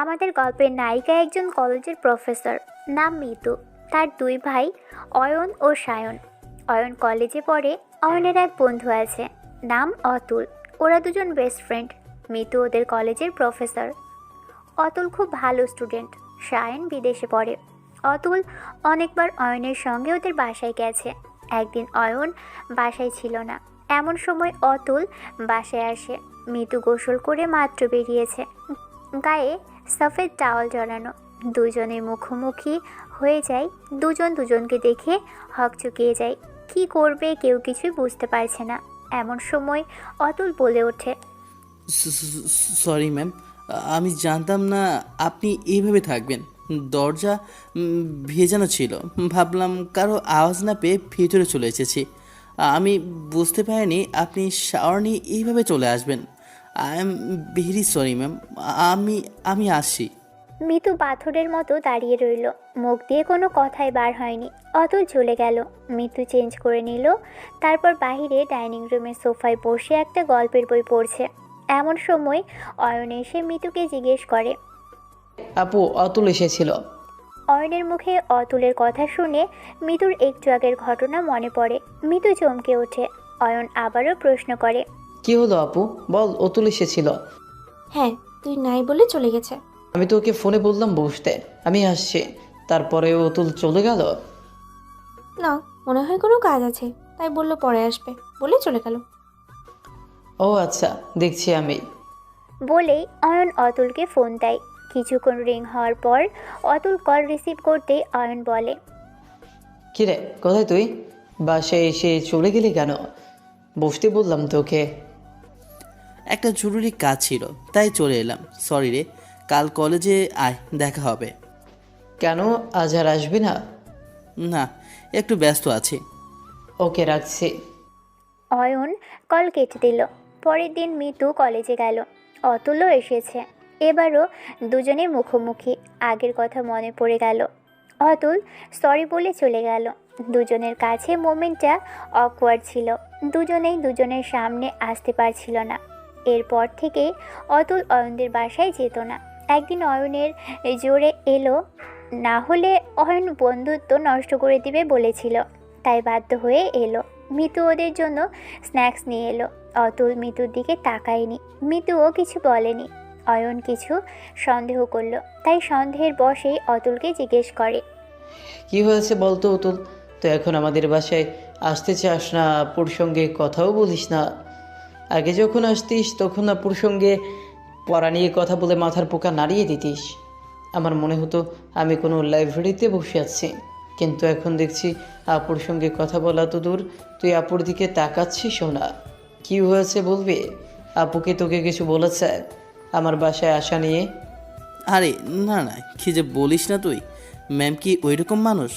আমাদের গল্পের নায়িকা একজন কলেজের প্রফেসর, নাম মিতু। তার দুই ভাই অয়ন ও সায়ন। অয়ন কলেজে পড়ে। অয়নের এক বন্ধু আছে, নাম অতুল। ওরা দুজন বেস্ট ফ্রেন্ড। মিতু ওদের কলেজের প্রফেসর। অতুল খুব ভালো স্টুডেন্ট। সায়ন বিদেশে পড়ে। অতুল অনেকবার অয়নের সঙ্গে ওদের বাসায় গেছে। একদিন অয়ন বাসায় ছিল না, এমন সময় অতুল বাসায় আসে। মিতু গোসল করে মাত্র বেরিয়েছে, গায়ে সফেদ টাওয়াল জড়ানো। দুজনের মুখোমুখি হয়ে যায়। দুজন দুজনকে দেখে হকচকিয়ে যায়। কি করবে কেউ কিছুই বুঝতে পারছে না। এমন সময় অতুল বলে ওঠে, সরি ম্যাম, আমি জানতাম না আপনি এইভাবে থাকবেন। দরজা ভেজানো ছিল, ভাবলাম কারো আওয়াজ না পেয়ে ভিতরে চলে এসেছি। আমি বুঝতে পারিনি আপনি শাওয়ার নিয়ে এইভাবে চলে আসবেন। I am very sorry ma'am. আমি আমি আসি। মিতু পাথরের মতো দাঁড়িয়ে রইল, মুখ দিয়ে কোনো কথাই বার হয়নি। অতুল চলে গেল। মিতু চেঞ্জ করে নিল, তারপর বাইরে ডাইনিং রুমের সোফায় বসে একটা গল্পের বই পড়ছে। এমন সময় অয়ন এসে মিতুকে জিজ্ঞেস করে। আপু, অতুল এসেছিল। অয়নের মুখে অতুলের কথা শুনে মিতুর একটু আগের ঘটনা মনে পড়ে। মিতু চমকে ওঠে। অয়ন আবারও প্রশ্ন করে, কি হলো আপু, বল। অতুল এসেছিল। হ্যাঁ, তুই নাই বলে চলে গেছে। আমি তো ওকে ফোনে বললাম বসতে, আমি আসছি, তারপরে অতুল চলে গেল। না, মনে হয় কোনো কাজ আছে, তাই বললো পরে আসবে বলে চলে গেল। ও আচ্ছা, দেখছি আমি। বলেই অয়ন অতুলকে ফোন দেয়। কিছুক্ষণ রিং হওয়ার পর অতুল কল রিসিভ করতেই অয়ন বলে, কিরে, কোথায় তুই? বাসায় এসে চলে গেলি কেন? বসতে বললাম তোকে। একটা জরুরি কাজ ছিল, তাই চলে এলাম। সরি রে, কাল কলেজে আয়, দেখা হবে। কেন, আজ আর আসবি না? না, একটু ব্যস্ত আছি। ওকে, রাখছি। অয়ন কল কেটে দিল। পরের দিন মিতু কলেজে গেল। অতুলও এসেছে। এবারও দুজনে মুখোমুখি। আগের কথা মনে পড়ে গেল। অতুল সরি বলে চলে গেল। দুজনের কাছে মোমেন্টটা অকওয়ার্ড ছিল। দুজনেই দুজনের সামনে আসতে পারছিল না। এরপর থেকে অতুল অয়নদের বাসায় যেত না। একদিন অয়নের জোরে এলো, না হলে অয়ন বন্ধুত্ব নষ্ট করে দিবে বলেছিল। তাই বাধ্য হয়ে এলো। মিতু ওদের জন্য স্ন্যাক্স নিয়ে এলো। অতুল মিতুর দিকে তাকায়নি, মিতুও কিছু বলেনি। অয়ন কিছু সন্দেহ করলো, তাই সন্দেহের বশেই অতুলকে জিজ্ঞেস করে, কি হয়েছে বলতো অতুল? তুই এখন আমাদের বাসায় আসতে চাস না, আপুর সঙ্গে কথাও বলিস না। আগে যখন আসতিস তখন আপুর সঙ্গে পড়া নিয়ে কথা বলে মাথার পোকা নাড়িয়ে দিতিস। আমার মনে হতো আমি কোনো লাইব্রেরিতে বসে আছি, কিন্তু এখন দেখছি আপুর সঙ্গে কথা বলা তো দূর, তুই আপুর দিকে তাকাচ্ছিসও না। কি হয়েছে বলবি? আপুকে তোকে কিছু বলেছে আমার বাসায় আসা নিয়ে? আরে না না, কি যে বলিস না তুই। ম্যাম কি ওইরকম মানুষ?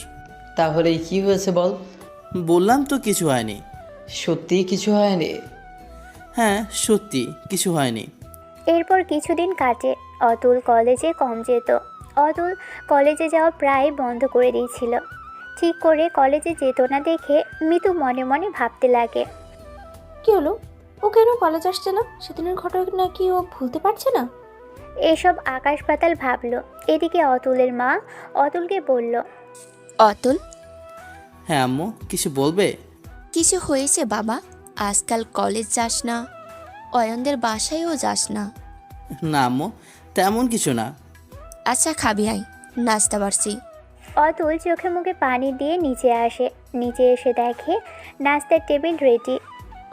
তাহলে কি হয়েছে বল। বললাম তো কিছু হয়নি। সত্যিই কিছু হয়নি? হ্যাঁ, সত্যি কিছু হয়নি। এরপর কিছুদিন কাটে। অতুল কলেজে কম যেত। অতুল কলেজে যাওয়া প্রায় বন্ধ করে দিয়েছিল। ঠিক করে কলেজে যেত না দেখে মিতু মনে মনে ভাবতে লাগে, কি হলো, ও কেন কলেজ আসছে না? সেদিনের ঘটনা কি ও ভুলতে পারছে না? এসব আকাশ পাতাল ভাবলো। এদিকে অতুলের মা অতুলকে বলল, অতুল, হ্যাঁ আম্মু, কিছু বলবে? কিছু হয়েছে বাবা? আজকাল কলেজ যাস না, অয়নদের বাসায়ও যাস না। না আম্মু, তেমন কিছু না। আচ্ছা খাবি আয়, নাস্তা বাড়ছি। অতুল চোখে মুখে পানি দিয়ে নিচে আসে। নিচে এসে দেখে নাস্তার টেবিল রেডি।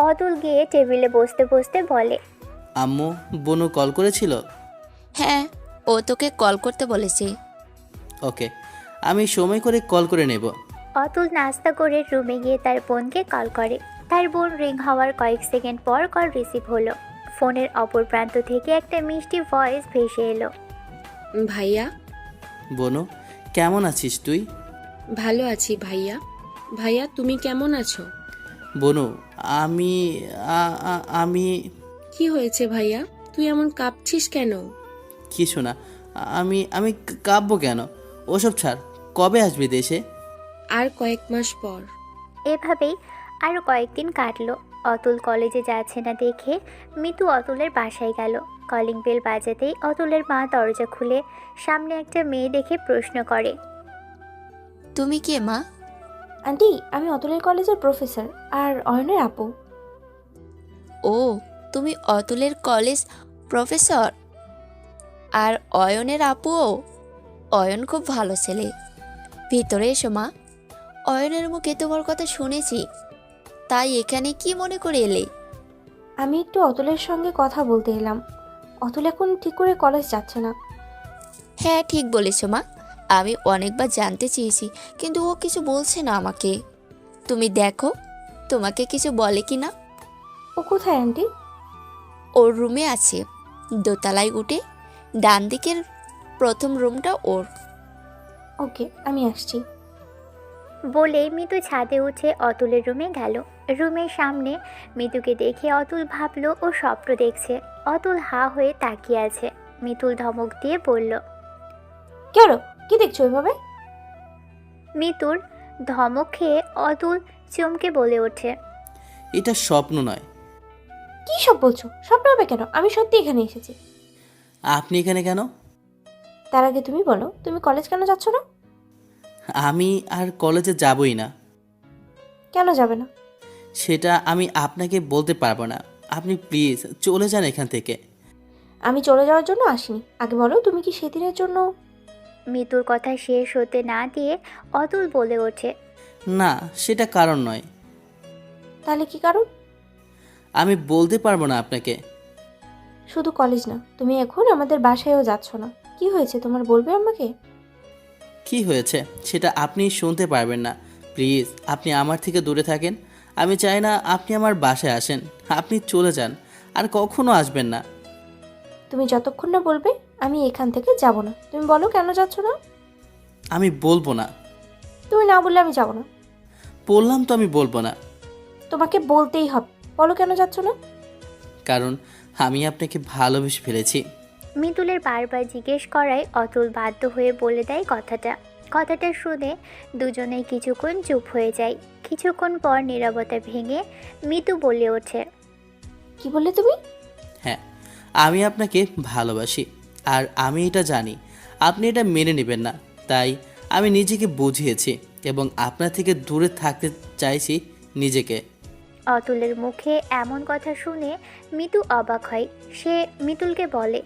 অতুল গিয়ে টেবিলে বসতে বসতে বলে, আম্মু, বনু কল করেছিল? হ্যাঁ, ও তোকে কল করতে বলেছে। ওকে, আমি সময় করে কল করে নেব। অতুল নাস্তা করে রুমে গিয়ে তার বোনকে কল করে। তার বোন রিং হওয়ার কয়েক সেকেন্ড পর কল রিসিভ হলো। ফোনের অপর প্রান্ত থেকে একটা মিষ্টি ভয়েস ভেসে এলো। ভাইয়া, বনু, কেমন আছিস তুই? ভালো আছি ভাইয়া। ভাইয়া, তুমি কেমন আছো? বনু, আমি আমি কি হয়েছে ভাইয়া? তুই এমন কাঁপছিস কেন? কিছু না। আমি আমি কাঁদবো কেন? ওসব ছাড়, কবে আসবি দেশে? আর কয়েক মাস পর। এভাবেই আরও কয়েকদিন কাটলো। অতুল কলেজে যাচ্ছে না দেখে মিতু অতুলের বাসায় গেল। কলিং বেল বাজাতেই অতুলের মা দরজা খুলে সামনে একটা মেয়ে দেখে প্রশ্ন করে। তুমি কে মা? আন্টি, আমি অতুলের কলেজের প্রফেসর আর অয়নের আপু। ও, তুমি অতুলের কলেজ প্রফেসর আর অয়নের আপুও? অয়ন খুব ভালো ছেলে। ভিতরে এসো মা। অয়নের মুখে তোমার কথা শুনেছি, তাই এখানে কি মনে করে এলে? আমি একটু অতুলের সঙ্গে কথা বলতে এলাম। অতুল এখন ঠিক করে কলেজ যাচ্ছে না। হ্যাঁ, ঠিক বলেছ মা। আমি অনেকবার জানতে চেয়েছি, কিন্তু ও কিছু বলছে না আমাকে। তুমি দেখো তোমাকে কিছু বলে কি না। ও কোথায় আন্টি? ওর রুমে আছে, দোতলায় উঠে ডান দিকের প্রথম রুমটা ওর। ওকে, আমি আসছি। বলেই মিতু ছাদে উঠে অতুলের রুমে গেল। রুমের সামনে মিতুকে দেখে অতুল ভাবলো ও স্বপ্ন দেখছে। অতুল হা হয়ে তাকিয়ে আছে। মিতুল ধমক দিয়ে বলল। কি হলো? কি দেখছো এভাবে? মিতুর ধমক খেয়ে অতুল চমকে বলে ওঠে। এটা স্বপ্ন নয়। কি সব বলছো? স্বপ্ন হবে কেন? আমি সত্যি এখানে এসেছি। আপনি এখানে কেন? তার আগে তুমি বলো, তুমি কলেজ কেন যাচ্ছ না? আমি আর কলেজে যাবই না। কেন যাবে না? সেটা আমি আপনাকে বলতে পারবো না। আপনি প্লিজ চলে যান এখান থেকে। আমি চলে যাওয়ার জন্য আসিনি। আগে বলো, তুমি কি সেদিনের জন্য? মিতুর কথা শেষ হতে না দিয়ে অতুল বলে ওঠে। না, সেটা কারণ নয়। তাহলে কি কারণ? আমি বলতে পারবো না আপনাকে। শুধু কলেজ না, তুমি এখন আমাদের বাসায়ও যাচ্ছ না। কি হয়েছে তোমার, বলবে আমাকে? কি হয়েছে সেটা আপনি শুনতে পারবেন না। প্লিজ আপনি আমার থেকে দূরে থাকেন। আমি চাই না আপনি আমার বাসায় আসেন। আপনি চলে যান, আর কখনো আসবেন না। তুমি যতক্ষণ না বলবে আমি এখান থেকে যাব না। তুমি বলো কেন যাচ্ছ না? আমি বলবো না। তুমি না বললে আমি যাব না। বললাম তো আমি বলবো না। তোমাকে বলতেই হবে। বলো কেন যাচ্ছ না? কারণ আমি আপনাকে ভালোবেসে ফেলেছি। মিতুলের বারবার জিজ্ঞেস করায় অতুল বাধ্য হয়ে বলে দেয় কথাটা শুনে দুজনেই কিছুক্ষণ চুপ হয়ে যায়। কিছুক্ষণ পর নীরবতা ভেঙে মিতু বলে ওঠে। কি বললে তুমি? হ্যাঁ, আমি আপনাকে ভালোবাসি, আর আমি এটা জানি আপনি এটা মেনে নেবেন না। তাই আমি নিজেকে বুঝিয়েছি এবং আপনার থেকে দূরে থাকতে চাইছি নিজেকে। অতুলের মুখে এমন কথা শুনে মিতু অবাক হয়। সে মিতুলকে বলে।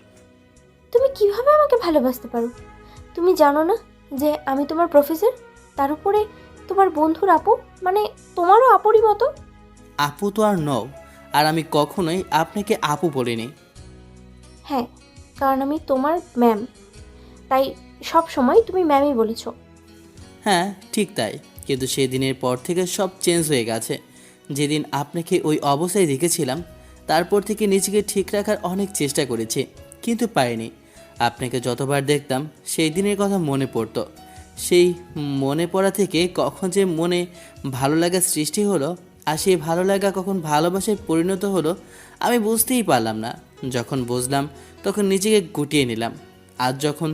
তুমি কিভাবে আমাকে ভালোবাসতে পারো? তুমি জানো না যে আমি তোমার প্রফেসর? তার উপরে তোমার বন্ধুর আপু, মানে তোমারও আপুরই মতো। আপু তো আর নও, আর আমি কখনোই আপনাকে আপু বলিনি। হ্যাঁ, কারণ আমি তোমার ম্যাম, তাই সব সময় তুমি ম্যামই বলেছো। হ্যাঁ ঠিক তাই, কিন্তু সেদিনের পর থেকে সব চেঞ্জ হয়ে গেছে। যেদিন আপনাকে ওই অবস্থায় দেখেছিলাম, তারপর থেকে নিজেকে ঠিক রাখার অনেক চেষ্টা করেছি, কিন্তু পাইনি। আপনাকে যতবার দেখতাম সেই দিনের কথা মনে পড়তো। সেই মনে পড়া থেকে কখন যে মনে ভালো লাগা সৃষ্টি হলো, আর সেই ভালো লাগা কখন ভালোবাসায় পরিণত হলো, আমি বুঝতেই পারলাম না। যখন বুঝলাম তখন নিজেকে গুটিয়ে নিলাম। আজ যখন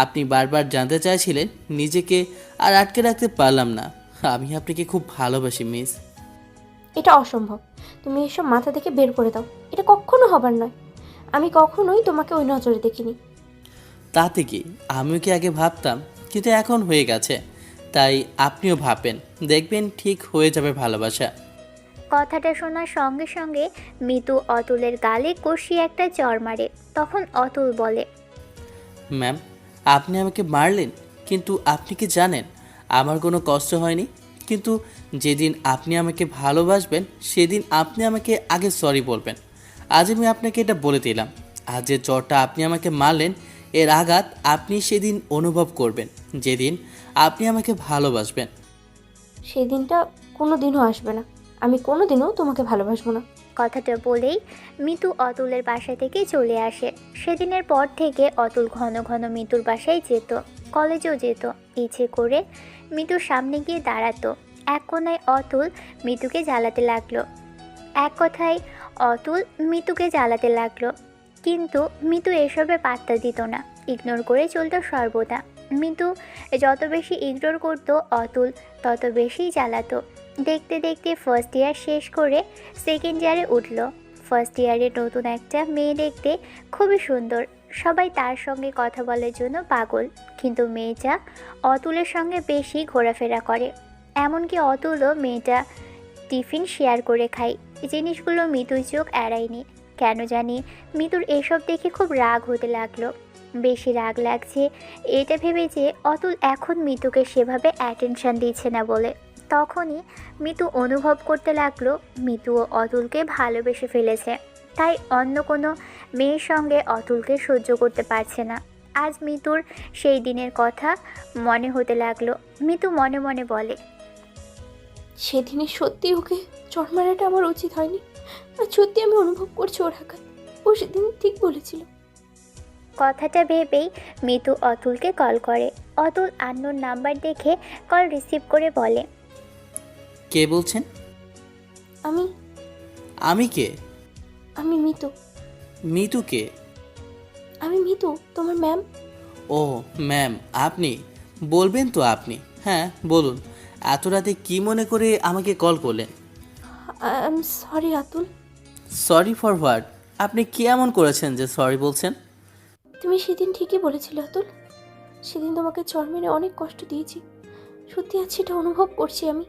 আপনি বারবার জানতে চাইছিলেন, নিজেকে আর আটকে রাখতে পারলাম না। আমি আপনাকে খুব ভালোবাসি মিস। এটা অসম্ভব। তুমি এসব মাথা থেকে বের করে দাও। এটা কখনো হবার নয়। আমি কখনোই তোমাকে ওই নজরে দেখিনি। তাতে কি, আমিও কি আগে ভাবতাম, কিন্তু এখন হয়ে গেছে। তাই আপনিও ভাববেন, দেখবেন ঠিক হয়ে যাবে ভালোবাসা। কথাটা শোনার সঙ্গে সঙ্গে মিতু অতুলের গালে কষিয়ে একটা চড় মারে। তখন অতুল বলে। ম্যাম, আপনি আমাকে মারলেন, কিন্তু আপনি কি জানেন আমার কোনো কষ্ট হয়নি। কিন্তু যেদিন আপনি আমাকে ভালোবাসবেন সেদিন আপনি আমাকে আগে সরি বলবেন। আজ আমি আপনাকে এটা বলে দিলাম, আজ যে চরটা আপনি আমাকে মারলেন, এর আঘাত আপনি সেদিন অনুভব করবেন যেদিন আপনি আমাকে ভালোবাসবেন। সেই দিনটা কোনো দিনও আসবে না। আমি কোনো দিনও তোমাকে ভালোবাসবো না। কথাটা বলেই মিতু অতুলের বাসা থেকে চলে আসে। সেদিনের পর থেকে অতুল ঘন ঘন মিতুর বাসায় যেত, কলেজেও যেত। ইচ্ছে করে মিতুর সামনে গিয়ে দাঁড়াতো। এক কোনায় অতুল মিতুকে জ্বালাতে লাগলো। এক কথায় অতুল মিতুকে জ্বালাতে লাগলো, কিন্তু মিতু এসবে পাত্তা দিত না, ইগনোর করে চলতো সর্বদা। মিতু যত বেশি ইগনোর করতো অতুল তত বেশি জ্বালাতো। দেখতে দেখতে ফার্স্ট ইয়ার শেষ করে সেকেন্ড ইয়ারে উঠল। ফার্স্ট ইয়ারে নতুন একটা মেয়ে দেখতে খুবই সুন্দর, সবাই তার সঙ্গে কথা বলার জন্য পাগল। কিন্তু মেয়েটা অতুলের সঙ্গে বেশি ঘোরাফেরা করে, এমনকি অতুলও মেয়েটা টিফিন শেয়ার করে খায়। এই জিনিসগুলো মিতুর চোখ এড়ায়নি। কেন জানি মিতুর এসব দেখে খুব রাগ হতে লাগলো। বেশি রাগ লাগছে এটা ভেবে যে অতুল এখন মিতুকে সেভাবে অ্যাটেনশন দিচ্ছে না বলে। তখনই মিতু অনুভব করতে লাগলো মিতুও অতুলকে ভালোবেসে ফেলেছে, তাই অন্য কোনো মেয়ের সঙ্গে অতুলকে সহ্য করতে পারছে না। আজ মিতুর সেই দিনের কথা মনে হতে লাগলো। মিতু মনে মনে বলে, সেদিনই সত্যি ওকে চড় মারাটা আমার উচিত হয়নি। আর সত্যি আমি অনুভব করছি ওর আঘাত। ও সেদিন ঠিক বলেছিল। কথাটা ভেবেই মিতু অতুলকে কল করে। অতুল আননোন নাম্বার দেখে কল রিসিভ করে বলে, কে বলছেন? আমি আমি কে? আমি মিতু। মিতু কে? আমি মিতু, তোমার ম্যাম। ও ম্যাম, আপনি বলবেন তো আপনি। হ্যাঁ বলুন, এত রাতে কি মনে করে আমাকে কল করলেন? I am sorry Atul. Sorry for what? আপনি কি এমন করেছেন যে সরি বলছেন? তুমি সেদিন ঠিকই বলেছিলে আতুল। সেদিন তোমাকে চড় মেরে অনেক কষ্ট দিয়েছি। সত্যি আজ সেটা অনুভব করছি আমি।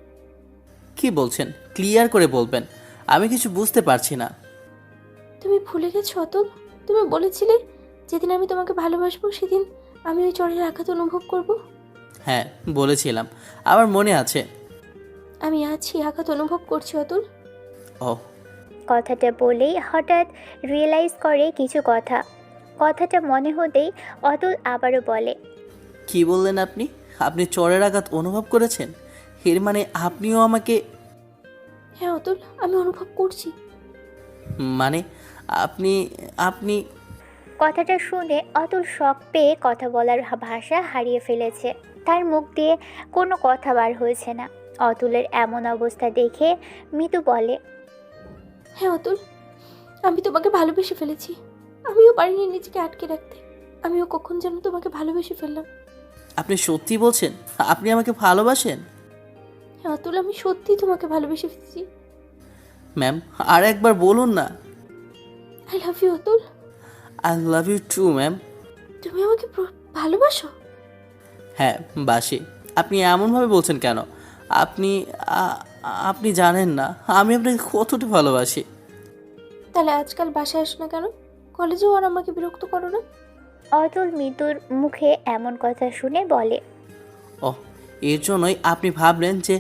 কি বলছেন? ক্লিয়ার করে বলবেন, আমি কিছু বুঝতে পারছি না। তুমি ভুলে গেছো অতুল? তুমি বলেছিলে যেদিন আমি তোমাকে ভালোবাসবো সেদিন আমি ওই চড়ের আঘাত অনুভব করব। হ্যাঁ বলেছিলাম, আমার মনে আছে। আমি আজ সেই আঘাত অনুভব করছি অতুল। ও কথাটা বলেই হঠাৎ রিয়েলাইজ করে কিছু কথা। কথাটা মনে হতেই অতুল আবারও বলে, কি বললেন আপনি? আপনি চড়ের আঘাত অনুভব করেছেন? এর মানে আপনিও আমাকে... হ্যাঁ অতুল, আমি অনুভব করছি। মানে আপনি আপনি কথাটা শুনে অতুল শক পেয়ে কথা বলার ভাষা হারিয়ে ফেলেছে। তার মুখ দিয়ে কোনো কথা বার হয়েছে না। অতুলের এমন অবস্থা দেখে মিতু বলে, হ্যাঁ অতুল, আমি তোমাকে ভালোবেসে ফেলেছি। আমিও পারিনি নিজেকে আটকে রাখতে। আমিও কখন যেন তোমাকে ভালোবেসে ফেললাম। আপনি সত্যি বলছেন? আপনি আমাকে ভালোবাসেন? হ্যাঁ অতুল, আমি সত্যিই তোমাকে ভালোবেসে ফেলেছি। ম্যাম আর একবার বলুন না। I love you Atul. I love you too ma'am. তুমি আমাকে ভালোবাসো? হ্যাঁ বাসি। আপনি এমনভাবে বলছেন কেন? আপনি আপনি জানেন না আমি আপনাকে কতটা ভালোবাসি। তাহলে আজকাল বাসায় আসো না কেন? কলেজেও আর আমাকে বিরক্ত করো না। অতুল মিতুর মুখে এমন কথা শুনে বলে, ও এর জন্যই আপনি ভাবলেন যে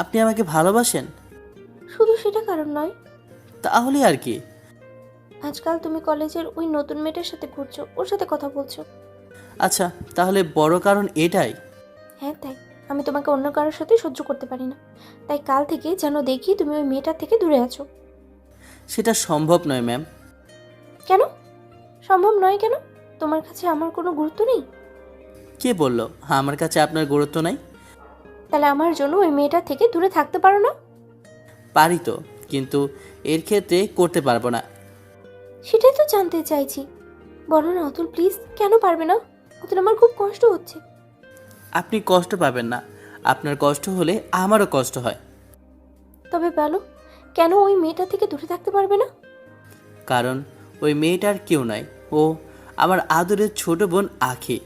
আপনি আমাকে ভালোবাসেন? শুধু সেটা কারণ নয়। তাহলে আর কি? আজকাল তুমি কলেজের ওই নতুন মেয়েটার সাথে ঘুরছো, ওর সাথে কথা বলছো। আচ্ছা তাহলে বড় কারণ এটাই? হ্যাঁ তাই। আমি তোমাকে অন্য কারোর সাথে সহ্য করতে পারি না। তাই কাল থেকে যেন দেখি তুমি ওই মেয়েটার থেকে দূরে আছো। সেটা সম্ভব নয় ম্যাম। কেন সম্ভব নয়? কেন? তোমার কাছে আমার কোনো গুরুত্ব নেই? কে বলল আমার কাছে আপনার গুরুত্ব নাই? তাহলে আমার জন্য ওই মেয়েটার থেকে দূরে থাকতে পারো না? পারি তো, কিন্তু এর ক্ষেত্রে করতে পারবো না। সেটাই তো জানতে চাইছি। বলো না অতুল প্লিজ, কেন পারবে না? অতুল, আমার খুব কষ্ট হচ্ছে। আপনি কষ্ট পাবেন না, আপনার কষ্ট হলে আমারও কষ্ট হয়। তবে বলো, কেন ওই মেয়েটা থেকে দূরে থাকতে পারবে না? কারণ ওই মেয়েটার কেউ নয়, ও আমার আদরের ছোট বোন আখি।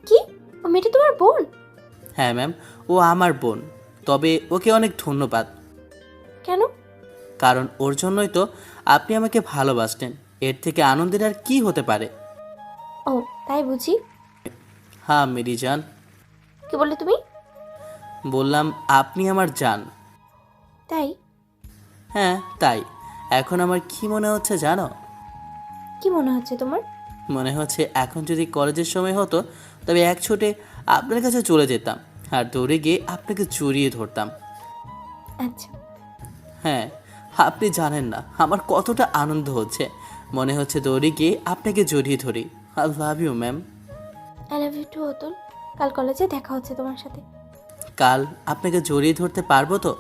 কি? ও মেয়েটা তোমার বোন? হ্যাঁ ম্যাম, ও আমার বোন। তবে ওকে অনেক ধন্যবাদ। কেন? কারণ ওর জন্যই তো আপনি আমাকে ভালোবাসতেন। এর থেকে আনন্দের আর কি হতে পারে? ও তাই বুঝি। হ্যাঁ মেরি জান। কি বললে তুমি? বললাম আপনি আমার জান। তাই? হ্যাঁ তাই। এখন আমার কি মনে হচ্ছে জানো? কি মনে হচ্ছে তোমার? মনে হচ্ছে এখন যদি কলেজের সময় হতো তবে এক ছোটে আপনার কাছে চলে যেতাম আর দৌড়ে গিয়ে আপনাকে জড়িয়ে ধরতাম। আচ্ছা। হ্যাঁ আপনি জানেন না আমার কতটা আনন্দ হচ্ছে। মনে হচ্ছে দৌড়ে গিয়ে আপনাকে জড়িয়ে ধরি। I love you ma'am. I love you too Atul. কাল কলেজে দেখা হচ্ছে তোমার সাথে। কাল আপনাকে জড়িয়ে ধরতে পারবো তো?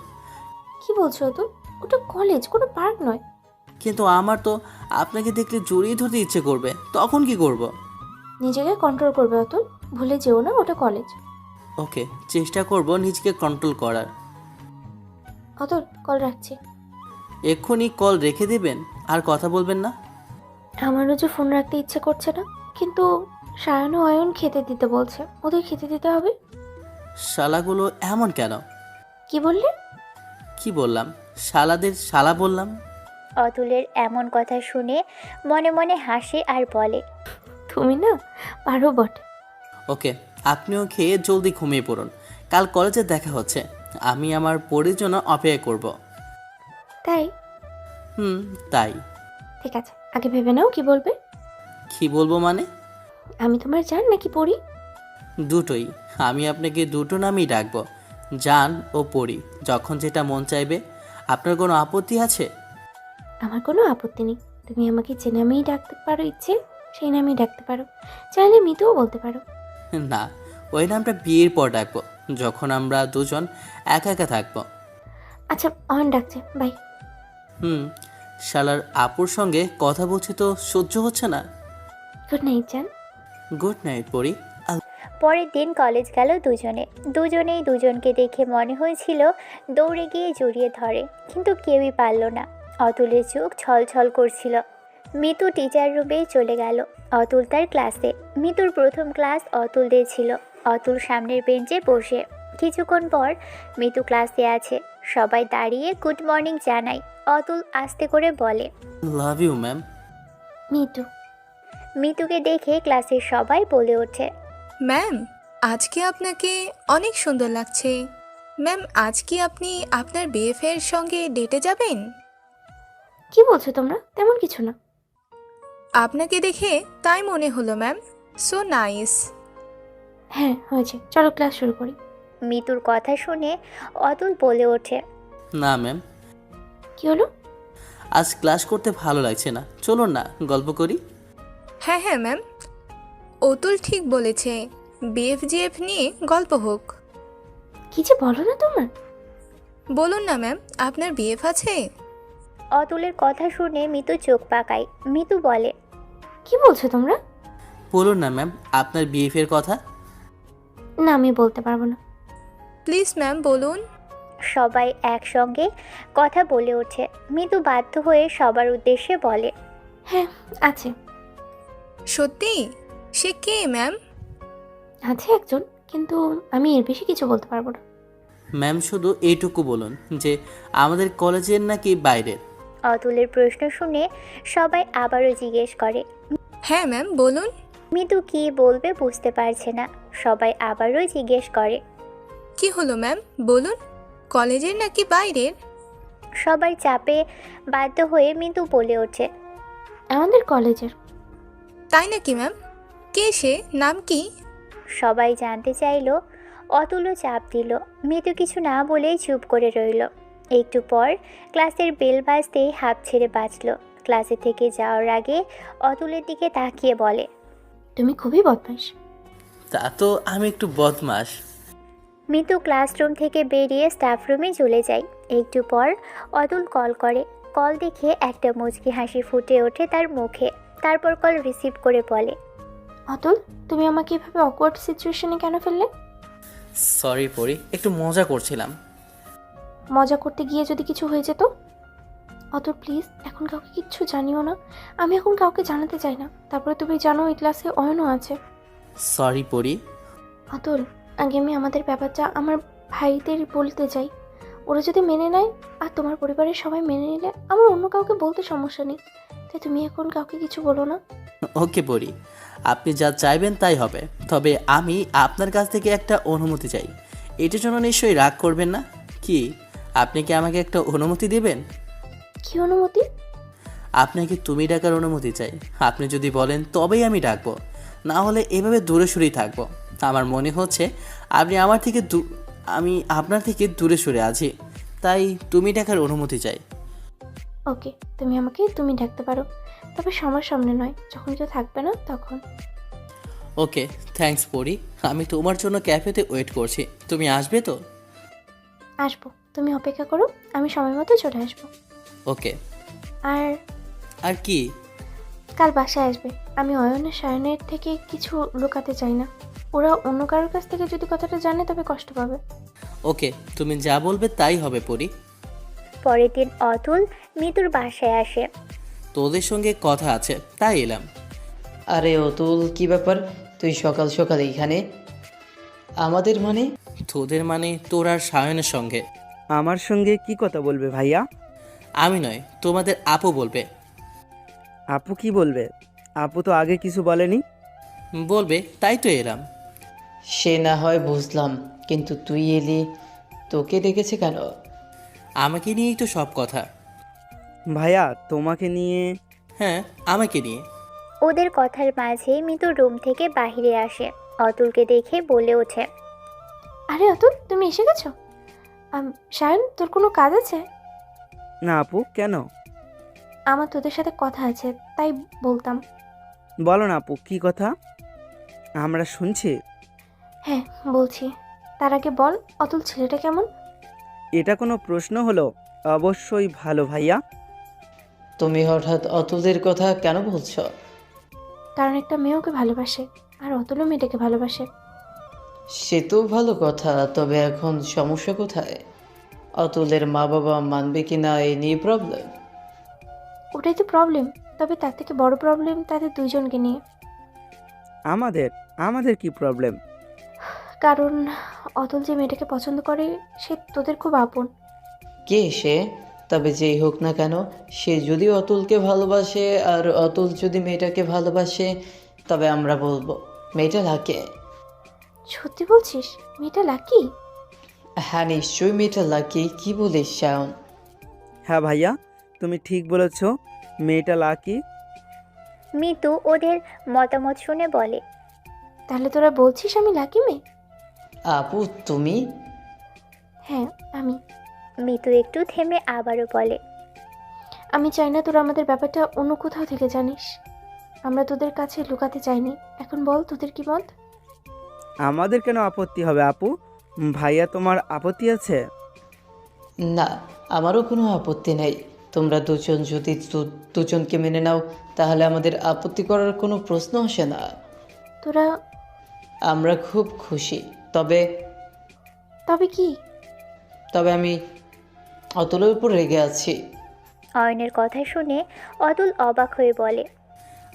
কি বলছো অতুল? ওটা কলেজ, কোনো পার্ক নয়। কিন্তু আমার তো আপনাকে দেখলে জড়িয়ে ধরতে ইচ্ছে করবে, তখন কি করব? নিজেকে কন্ট্রোল করবে অতুল। ভুলে যেও না ওটা কলেজ। ওকে চেষ্টা করব নিজেকে কন্ট্রোল করার। অতল, কল রাখছি। এক্ষুনি কল রেখে দেবেন আর কথা বলবেন না? আমারও যে ফোন রাখতে ইচ্ছে করছে না, কিন্তু সায়ন ও অয়ন খেতে দিতে বলছে, ওদের খেতে দিতে হবে। শালাগুলো এমন কেন? কি বললে? কি বললাম? শালাদের শালা বললাম। অতুলের এমন কথা শুনে মনে মনে হাসে আর বলে, তুমি না পারো বটে। ওকে, আপনিও খেয়ে জলদি ঘুমিয়ে পড়ুন। কাল কলেজে দেখা হচ্ছে। আমি আমার পরির জন্য অপেক্ষা করব। তাই? তাই। ঠিক আছে, আগে ভেবে নাও কি বলবে। কি বলবো মানে? আমি তোমার জান নাকি পড়ি? দুটোই। আমি আপনাকে দুটো নামই ডাকবো, জান ও পরি, যখন যেটা মন চাইবে। আপনার কোনো আপত্তি আছে? আমার কোনো আপত্তি নেই। তুমি আমাকে যে নামেই ডাকতে পারো, ইচ্ছে সেই নামেই ডাকতে পারো, চাইলে মিতুও বলতে পারো। না, ওই নামটা বিয়ের পর ডাকবো, যখন আমরা দুজন একা একা থাকবো। আচ্ছা, অয়ন ডাকছে, বাই। শালার আপুর সঙ্গে কথা বলছি তো সহ্য হচ্ছে না। গুড নাইট জান। গুড নাইট পরি। পরের দিন কলেজ গেল দুজনেই দুজনকে দেখে মনে হয়েছিল দৌড়ে গিয়ে জড়িয়ে ধরে, কিন্তু কেউই পারল না। অতুলের চোখ ছলছল করছিল। মিতু টিচার রুমে চলে গেল। অতুল তার ক্লাসে। মিতুর প্রথম ক্লাস অতুলদের ছিল। অতুল সামনের বেঞ্চে বসে। কিছুক্ষণ পর মিতু ক্লাসে আছে। সবাই দাঁড়িয়ে গুড মর্নিং জানায়। অতুল আস্তে করে বলে, লাভ ইউ ম্যাম। মিতু। মিতুকে দেখে ক্লাসের সবাই বলে ওঠে, ম্যাম, আজকে আপনাকে অনেক সুন্দর লাগছে। ম্যাম, আজ কি আপনি আপনার বিএফের সঙ্গে ডেটে যাবেন? কি বলছো তোমরা? তেমন কিছু না। আপনাকে দেখে তাই মনে হলো ম্যাম। So nice. হ্যাঁ হয়েছে, চলো ক্লাস শুরু করি। মিতুর কথা শুনে অতুল বলে ওঠে, না ম্যাম, কি হলো? আজ ক্লাস করতে ভালো লাগছে না, চলুন না গল্প করি। হ্যাঁ হ্যাঁ ম্যাম, অতুল ঠিক বলেছে, বিএফজিএফ নিয়ে গল্প হোক। কি যে বলো না তোমরা। বলুন না ম্যাম, আপনার বিএফ আছে? অতুলের কথা শুনে মিতু চোখ পাকায়। মিতু বলে, কি বলছো তোমরা? বলুন না ম্যাম আপনার বিএফের কথা। না, আমি বলতে পারবো না। প্লিজ ম্যাম বলুন। সবাই একসঙ্গে কথা বলে ওঠে। মিতু বাধ্য হয়ে সবার উদ্দেশ্যে বলে, হ্যাঁ আছে। সত্যি? সে কে ম্যাম? আছে একজন, কিন্তু আমি এর বেশি কিছু বলতে পারবো না। ম্যাম শুধু এইটুকু বলুন যে আমাদের কলেজের নাকি বাইরের। অতুলের প্রশ্ন শুনে সবাই আবারও জিজ্ঞেস করে। হ্যাঁ ম্যাম বলুন। মিতু কি বলবে বুঝতে পারছে না। সবাই আবারও জিজ্ঞেস করে। কি হলো ম্যাম, বলুন। কলেজের নাকি বাইরের? সবাই চাপে বাধ্য হয়ে মিতু বলে ওঠে, আমাদের কলেজের। তাই নাকি ম্যাম? কে সে? নাম কি? সবাই জানতে চাইলো। অতুলও চাপ দিল। মিতু কিছু না বলেই চুপ করে রইল। একটু পর ক্লাসের বেল বাজতেই হাঁপ ছেড়ে বাঁচল। ক্লাসে থেকে যাওয়ার আগে অতুলের দিকে তাকিয়ে বলে, তুমি খুবই বদমাইশ। তা তো আমি একটু বদমাস। মিতু ক্লাসরুম থেকে বেরিয়ে স্টাফ রুমে চলে যায়। একটু পর অতুল কল করে। কল দেখে একটা মুচকি হাসি ফুটে ওঠে তার মুখে। তারপর কল রিসিভ করে বলে, অতুল, তুমি আমাকে এভাবে অকওয়ার্ড সিচুয়েশনে কেন ফেললে? সরি পরি, একটু মজা করছিলাম। মজা করতে গিয়ে যদি কিছু হয়ে যেত? অতুল প্লিজ, এখন কাউকে কিচ্ছু জানিও না। আমি এখন কাউকে জানাতে চাই না। তারপরে তুমি জানো এই ক্লাসে অয়নও আছে। সরি পরি। অতুল, আগে আমি আমাদের ব্যাপারটা আমার ভাইদের বলতে চাই। ওরা যদি মেনে নেয় আর তোমার পরিবারের সবাই মেনে নিলে আমার অন্য কাউকে বলতে সমস্যা নেই। তাই তুমি এখন কাউকে কিছু বলো না। ওকে পরি, আপনি যা চাইবেন তাই হবে। তবে আমি আপনার কাছ থেকে একটা অনুমতি চাই। এটার জন্য নিশ্চয়ই রাগ করবেন না। কি আপনি কি আমাকে একটা অনুমতি দেবেন? কি অনুমতি? আপনাকে তুমি ডাকার অনুমতি চাই। আপনি যদি বলেন তবেই আমি ডাকবো, না হলে এভাবে দূরে সরেই থাকবো। আমার মনে হচ্ছে আমি আপনার থেকে দূরে সরে আছি, তাই তুমি ডাকার অনুমতি চাই। ওকে, তুমি আমাকে তুমি ডাকতে পারো, তবে সবার সামনে নয়, যখন কেউ থাকবে না তখন। ওকে, থ্যাঙ্কস পরি। আমি তোমার জন্য ক্যাফেতে ওয়েট করছি, তুমি আসবে তো? আসবো, তুমি অপেক্ষা করো, আমি সময় মতো চলে আসবো। ওকে। আর আর কি? কাল বাসায় আসবে। আমি অয়নের সায়নের থেকে কিছু লুকাতে চাই না। ওরা অন্য কারোর কাছ থেকে যদি কথাটা জানে তবে কষ্ট পাবে। ওকে, তুমি যা বলবে তাই হবে পরি। পরের দিন অতুল মিতুর বাসায় আসে। তোদের সঙ্গে কথা আছে তাই এলাম। আরে অতুল, কি ব্যাপার? তুই সকাল সকাল এইখানে? আমাদের মানে? তোদের মানে তোর আর সায়নের সঙ্গে। আমার সঙ্গে কি কথা বলবে ভাইয়া? আমি নয়, তোমাদের আপু বলবে। আপু কি বলবে? আপু তো আগে কিছু বলেনি। বলবে তাই তো এলাম। সে না হয় বুঝলাম, কিন্তু তুই এলি, তোকে ডেকেছে কেন? আমাকে নিয়েই তো সব কথা। ভাইয়া তোমাকে নিয়ে? হ্যাঁ, আমাকে নিয়ে। ওদের কথার মাঝে মিতু রুম থেকে বাইরে আসে। অতুলকে দেখে বলে ওঠে, আরে অতুল, তুমি এসে গেছো? সায়ন, তোর কোনো কাজ আছে? না আপু, কেন? আমার তোদের সাথে কথা আছে, তাই বলতাম। বলো না আপু, কি কথা? আমরা শুনছি। হ্যাঁ, বলছি। তার আগে বল, অতুল ছেলেটা কেমন? এটা কোনো প্রশ্ন হলো? অবশ্যই ভালো ভাইয়া। তুমি হঠাৎ অতুলের কথা কেন বলছো? কারণ একটা মেয়ে ওকে ভালোবাসে, আর অতুলও মেয়েটাকে ভালোবাসে। সে তো ভালো কথা, তবে এখন সমস্যা কোথায়? অতুলের মা বাবা মানবে কি না এই নিয়ে প্রবলেম। ওটাই তো প্রবলেম। তবে তার থেকে বড় প্রবলেম তাদের দুইজনকে নিয়ে। আমাদের আমাদের কি প্রবলেম? কারণ অতুল যে মেয়েটাকে পছন্দ করে সে তোদের খুব আপন। কে সে? তবে যেই হোক না কেন, সে যদি অতুলকে ভালোবাসে আর অতুল যদি মেয়েটাকে ভালোবাসে, তবে আমরা বলবো মেয়েটা লাকি। সত্যি বলছিস? মেয়েটা লাকি? হ্যাঁ, নিশ্চয়ই মেয়েটা লাকি। কি বলিস শায়ন? হ্যাঁ ভাইয়া, তুমি ঠিক বলেছ, মেয়েটা লাকি। মিতু ওদের মতামত শুনে বলে, তাহলে তোরা বলছিস আমি লাকি মেয়ে? আপু তুমি? হ্যাঁ, আমি। মিতু একটু থেমে আবারও বলে, আমি চাই না তোরা আমাদের ব্যাপারটা অন্য কোথাও থেকে জানিস। আমরা তোদের কাছে লুকাতে চাইনি। এখন বল, তোদের কি মত? আমাদের কেন আপত্তি হবে আপু? ভাইয়া, তোমার আপত্তি আছে? না, আমারও কোনো আপত্তি নেই। তোমরা দুজন যদি দুজনকে মেনে নাও, তাহলে আমাদের আপত্তি করার কোনো প্রশ্ন আসে না। তোরা? আমরা খুব খুশি। তবে তবে কি? তবে আমি অতুলের উপর রেগে আছি। অয়নের কথা শুনে অতুল অবাক হয়ে বলে,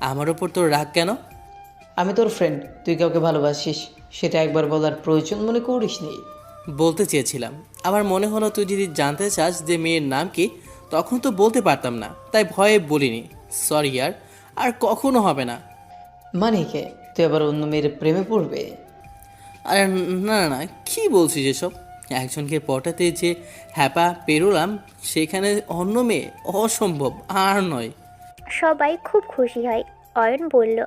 আমার ওপর তোর রাগ কেন? আমি তোর ফ্রেন্ড, তুই কাউকে ভালোবাসিস, সেটা একবার বলার প্রয়োজন মনে করিসনি? বলতে চেয়েছিলাম, আমার মনে হলো তুই যদি জানতে চাস যে মেয়ের নাম কি, তখন তো বলতে পারতাম না, তাই ভয়ে বলিনি। সরি ইয়ার, আর কখনো হবে না। মানে কে? তুই আবার অন্য মেয়ের প্রেমে পড়বে? আরে না না না, কী বলছিস এসব? একজনকে পটাতে যে হ্যাপা পেরোলাম, সেখানে অন্য মেয়ে? অসম্ভব, আর নয়। সবাই খুব খুশি হয়। অয়ন বলল,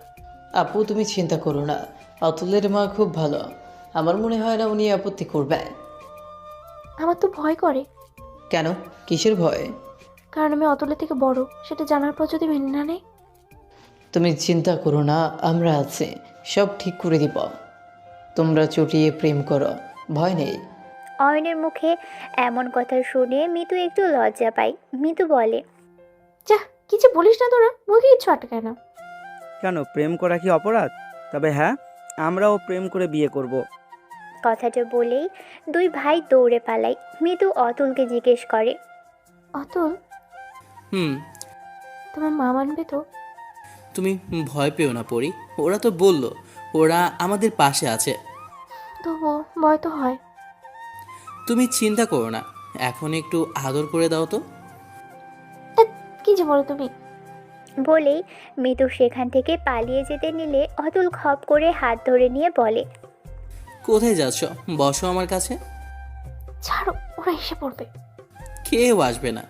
আপু তুমি চিন্তা করো না, অতুলের মা খুব ভালো। আমার মনে হয় না উনি আপত্তি করবেন। আমার তো ভয় করে। কেন? কিসের ভয়? কারণ আমি অতুলের থেকে বড়, সেটা জানার পর যদি মেনে না নেয়। তুমি চিন্তা করো না, আমরা আছি, সব ঠিক করে দিব। তোমরা চটিয়ে প্রেম করো, ভয় নেই। অয়নের মুখে এমন কথা শুনে মিতু একটু লজ্জা পায়। মিতু বলে, যা, কিছু বলিস না তোরা, মুখে কিছু আটকায় না। কেন, প্রেম করা কি অপরাধ? তবে হ্যাঁ, আমরাও প্রেম করে বিয়ে করব। কথাটা বলেই দুই ভাই দৌড়ে পালায়। মিতু অতুলকে জিজ্ঞেস করে, অতুল, হুম। তোমার মা মানবে তো? তুমি ভয় পেও না পরি, ওরা তো বললো ওরা আমাদের পাশে আছে। তবুও ভয় তো হয়। তুমি চিন্তা করো না, এখন একটু আদর করে দাও তো। ধ্যাৎ, কি যে বলো তুমি। বলেই মিতু সেখান থেকে পালিয়ে যেতে নিলে অতুল খপ করে হাত ধরে নিয়ে বলে, কোথায় যাচ্ছ? বসো আমার কাছে। ছাড়ো, ওরা এসে পড়বে। কেউ আসবে না।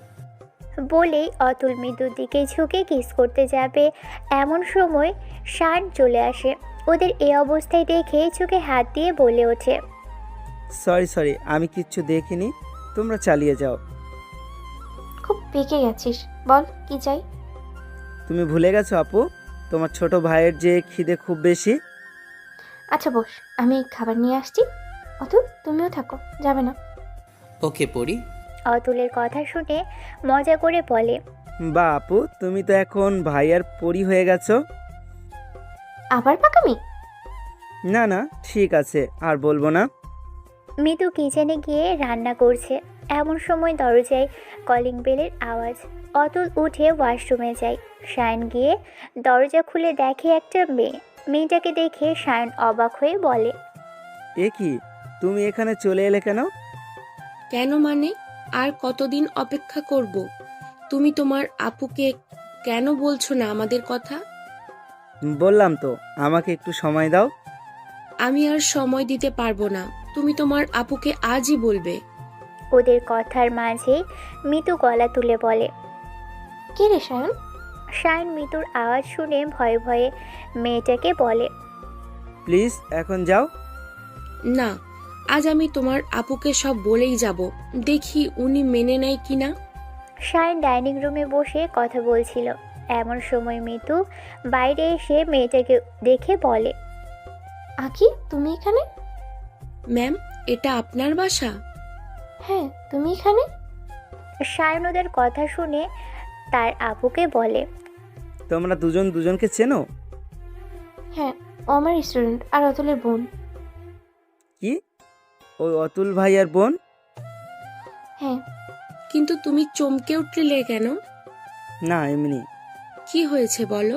বলেই অতুল মিতুর দিকে ঝুঁকে কিস করতে যাবে, এমন সময় শান চলে আসে। ওদের এই অবস্থায় দেখে চোখে হাত দিয়ে বলে ওঠে, সরি, আমি কিচ্ছু দেখিনি, তোমরা চালিয়ে যাও। খুব পেকে গেছিস, বল কি চাই? তুমি ভুলে গেছো আপু, তোমার ছোট ভাইয়ের যে খিদে খুব বেশি। আচ্ছা বস, আমি খাবার নিয়ে আসছি। অতুল, তুমিও থাকো, যাবে না? ওকে পরি। অতুলের কথা শুনে মজা করে বলে, বা আপু, তুমি তো এখন ভাইয়ার পরি হয়ে গেছো। আবার পাকামি? না না, ঠিক আছে, আর বলবো না। মিতু কিচেনে গিয়ে রান্না করছে। এমন সময় দরজায় কলিং বেলের আওয়াজ। অতুল উঠে ওয়াশরুমে যায়। সায়ন গিয়ে দরজা খুলে দেখে একটা মেয়ে। মেয়েটাকে দেখে সায়ন অবাক হয়ে বলে, এ কি, তুমি এখানে চলে এলে কেন? কেন মানে? আর কতদিন অপেক্ষা করব? তুমি তোমার আপুকে কেন বলছো না আমাদের কথা? বললাম তো, আমাকে একটু সময় দাও। আমি আর সময় দিতে পারবো না। তুমি তোমার আপুকে আজই বলবে। ওদের কথার মাঝে মিতু গলা তুলে বলে। কে রে সায়ন? সায়ন মিতুর আওয়াজ শুনে ভয়ে ভয়ে মেয়েটাকে বলে, প্লিজ এখন যাও। না, আজ আমি তোমার আপুকে সব বলেই যাব। দেখি উনি মেনে নেয় কিনা। সায়ন ডাইনিং রুমে বসে কথা বলছিল। এমন সময় মিতু বাইরে এসে মেয়েটাকে দেখে বলে, আকি, তুমি এখানে? ম্যাম, এটা আপনার বাসা? হ্যাঁ, তুমি এখানে? সায়ন ওদের কথা শুনে তার আপুকে বলে, তোমরা দুজন দুজনকে চেনো? হ্যাঁ, ও আমার স্টুডেন্ট আর অতুলের বোন। কি, ওই অতুল ভাই আর বোন? হ্যাঁ। কিন্তু তুমি চমকে উঠলে কেন? না, এমনি। কি হয়েছে বলো?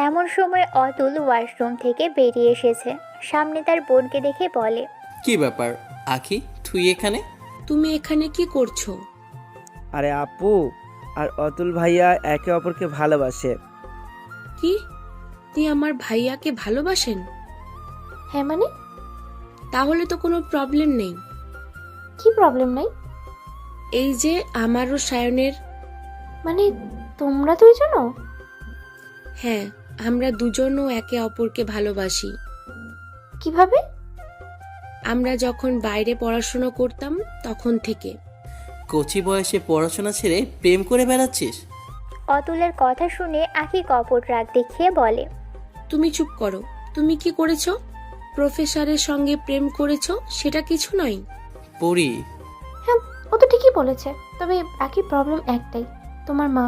এমন সময় অতুল ওয়াশরুম থেকে বেরিয়ে এসেছে। সামনে তার বোনকে দেখে বলে, কি ব্যাপার আখি, তুই এখানে? তুমি এখানে কি করছো? আরে আপু আর অতুল ভাইয়া একে অপরকে ভালোবাসে। কি, তুই আমার ভাইয়াকে ভালোবাসেন? হ্যাঁ মানে? তাহলে তো কোনো প্রবলেম নেই। কি প্রবলেম নাই? এই যে আমারও সায়নের। মানে তোমরা দুইজনও? হ্যাঁ, আমরা দুজনও একে অপরকে ভালোবাসি। কিভাবে? আমরা যখন বাইরে পড়াশোনা করতাম তখন থেকে। কচি বয়সে পড়াশোনা ছেড়ে প্রেম করে বেড়াচ্ছিস? অতুলের কথা শুনে আখি কপট রাগ দেখিয়ে বলে, তুমি চুপ করো। তুমি কি করেছো? প্রফেসরের সঙ্গে প্রেম করেছো, সেটা কিছু নয়। পড়ি। হ্যাঁ, ও তো ঠিকই বলেছে। তবে একই প্রবলেম একটাই, তোমার মা।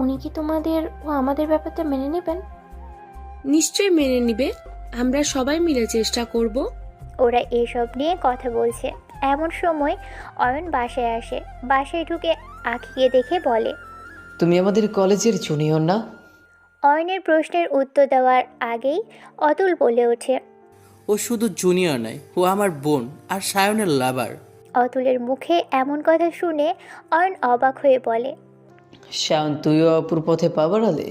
উনি কি তোমাদের ও আমাদের ব্যাপারটা মেনে নেবেন? নিশ্চয় মেনে নিবে। আমরা সবাই মিলে চেষ্টা করব। ওরা এসব নিয়ে কথা বলছে। এমন সময় অয়ন বাসায় আসে। বাসায় ঢুকে আখিকে দেখে বলে, তুমি আমাদের কলেজের জুনিয়র না? অয়নের প্রশ্নের উত্তর দেওয়ার আগেই অতুল বলে ওঠে, ও শুধু জুনিয়র নয়, ও আমার বোন আর সায়নের লাভার। অতুলের মুখে এমন কথা শুনে অয়ন অবাক হয়ে বলে, শাওন, তুইও অপুর পথে পা বাড়ালে?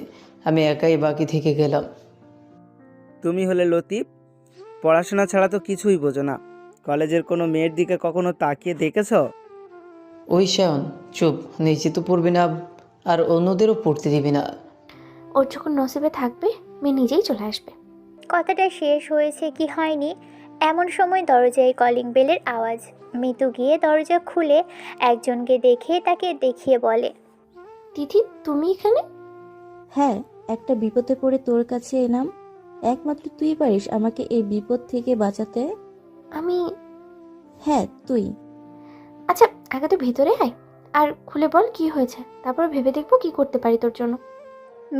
আমি একাই বাকি থেকে গেলাম। তুমি হলে লতিফ, পড়াশোনা ছাড়া তো কিছুই বোঝো না। কলেজের কোনো মেয়ের দিকে কখনো তাকিয়ে দেখেছো? ওই শাওন, চুপ। নিজে তো পড়বি না আর অন্যদেরও পড়তে দিবি না। ওর যখন নসিবে থাকবে মেয়ে নিজেই চলে আসবে। কথাটা শেষ হয়েছে কি হয়নি এমন সময় দরজায় কলিং বেলের আওয়াজ। মিতু গিয়ে দরজা খুলে একজনকে দেখে তাকে দেখিয়ে বলে, তিথি, তুমি এখানে? হ্যাঁ, একটা বিপদে পড়ে তোর কাছে এলাম। একমাত্র তুই পারিস আমাকে এই বিপদ থেকে বাঁচাতে। আমি? হ্যাঁ, তুই। আচ্ছা, আগে তো ভিতরে আয় আর খুলে বল কি হয়েছে, তারপর ভেবে দেখবো কি করতে পারি তোর জন্য।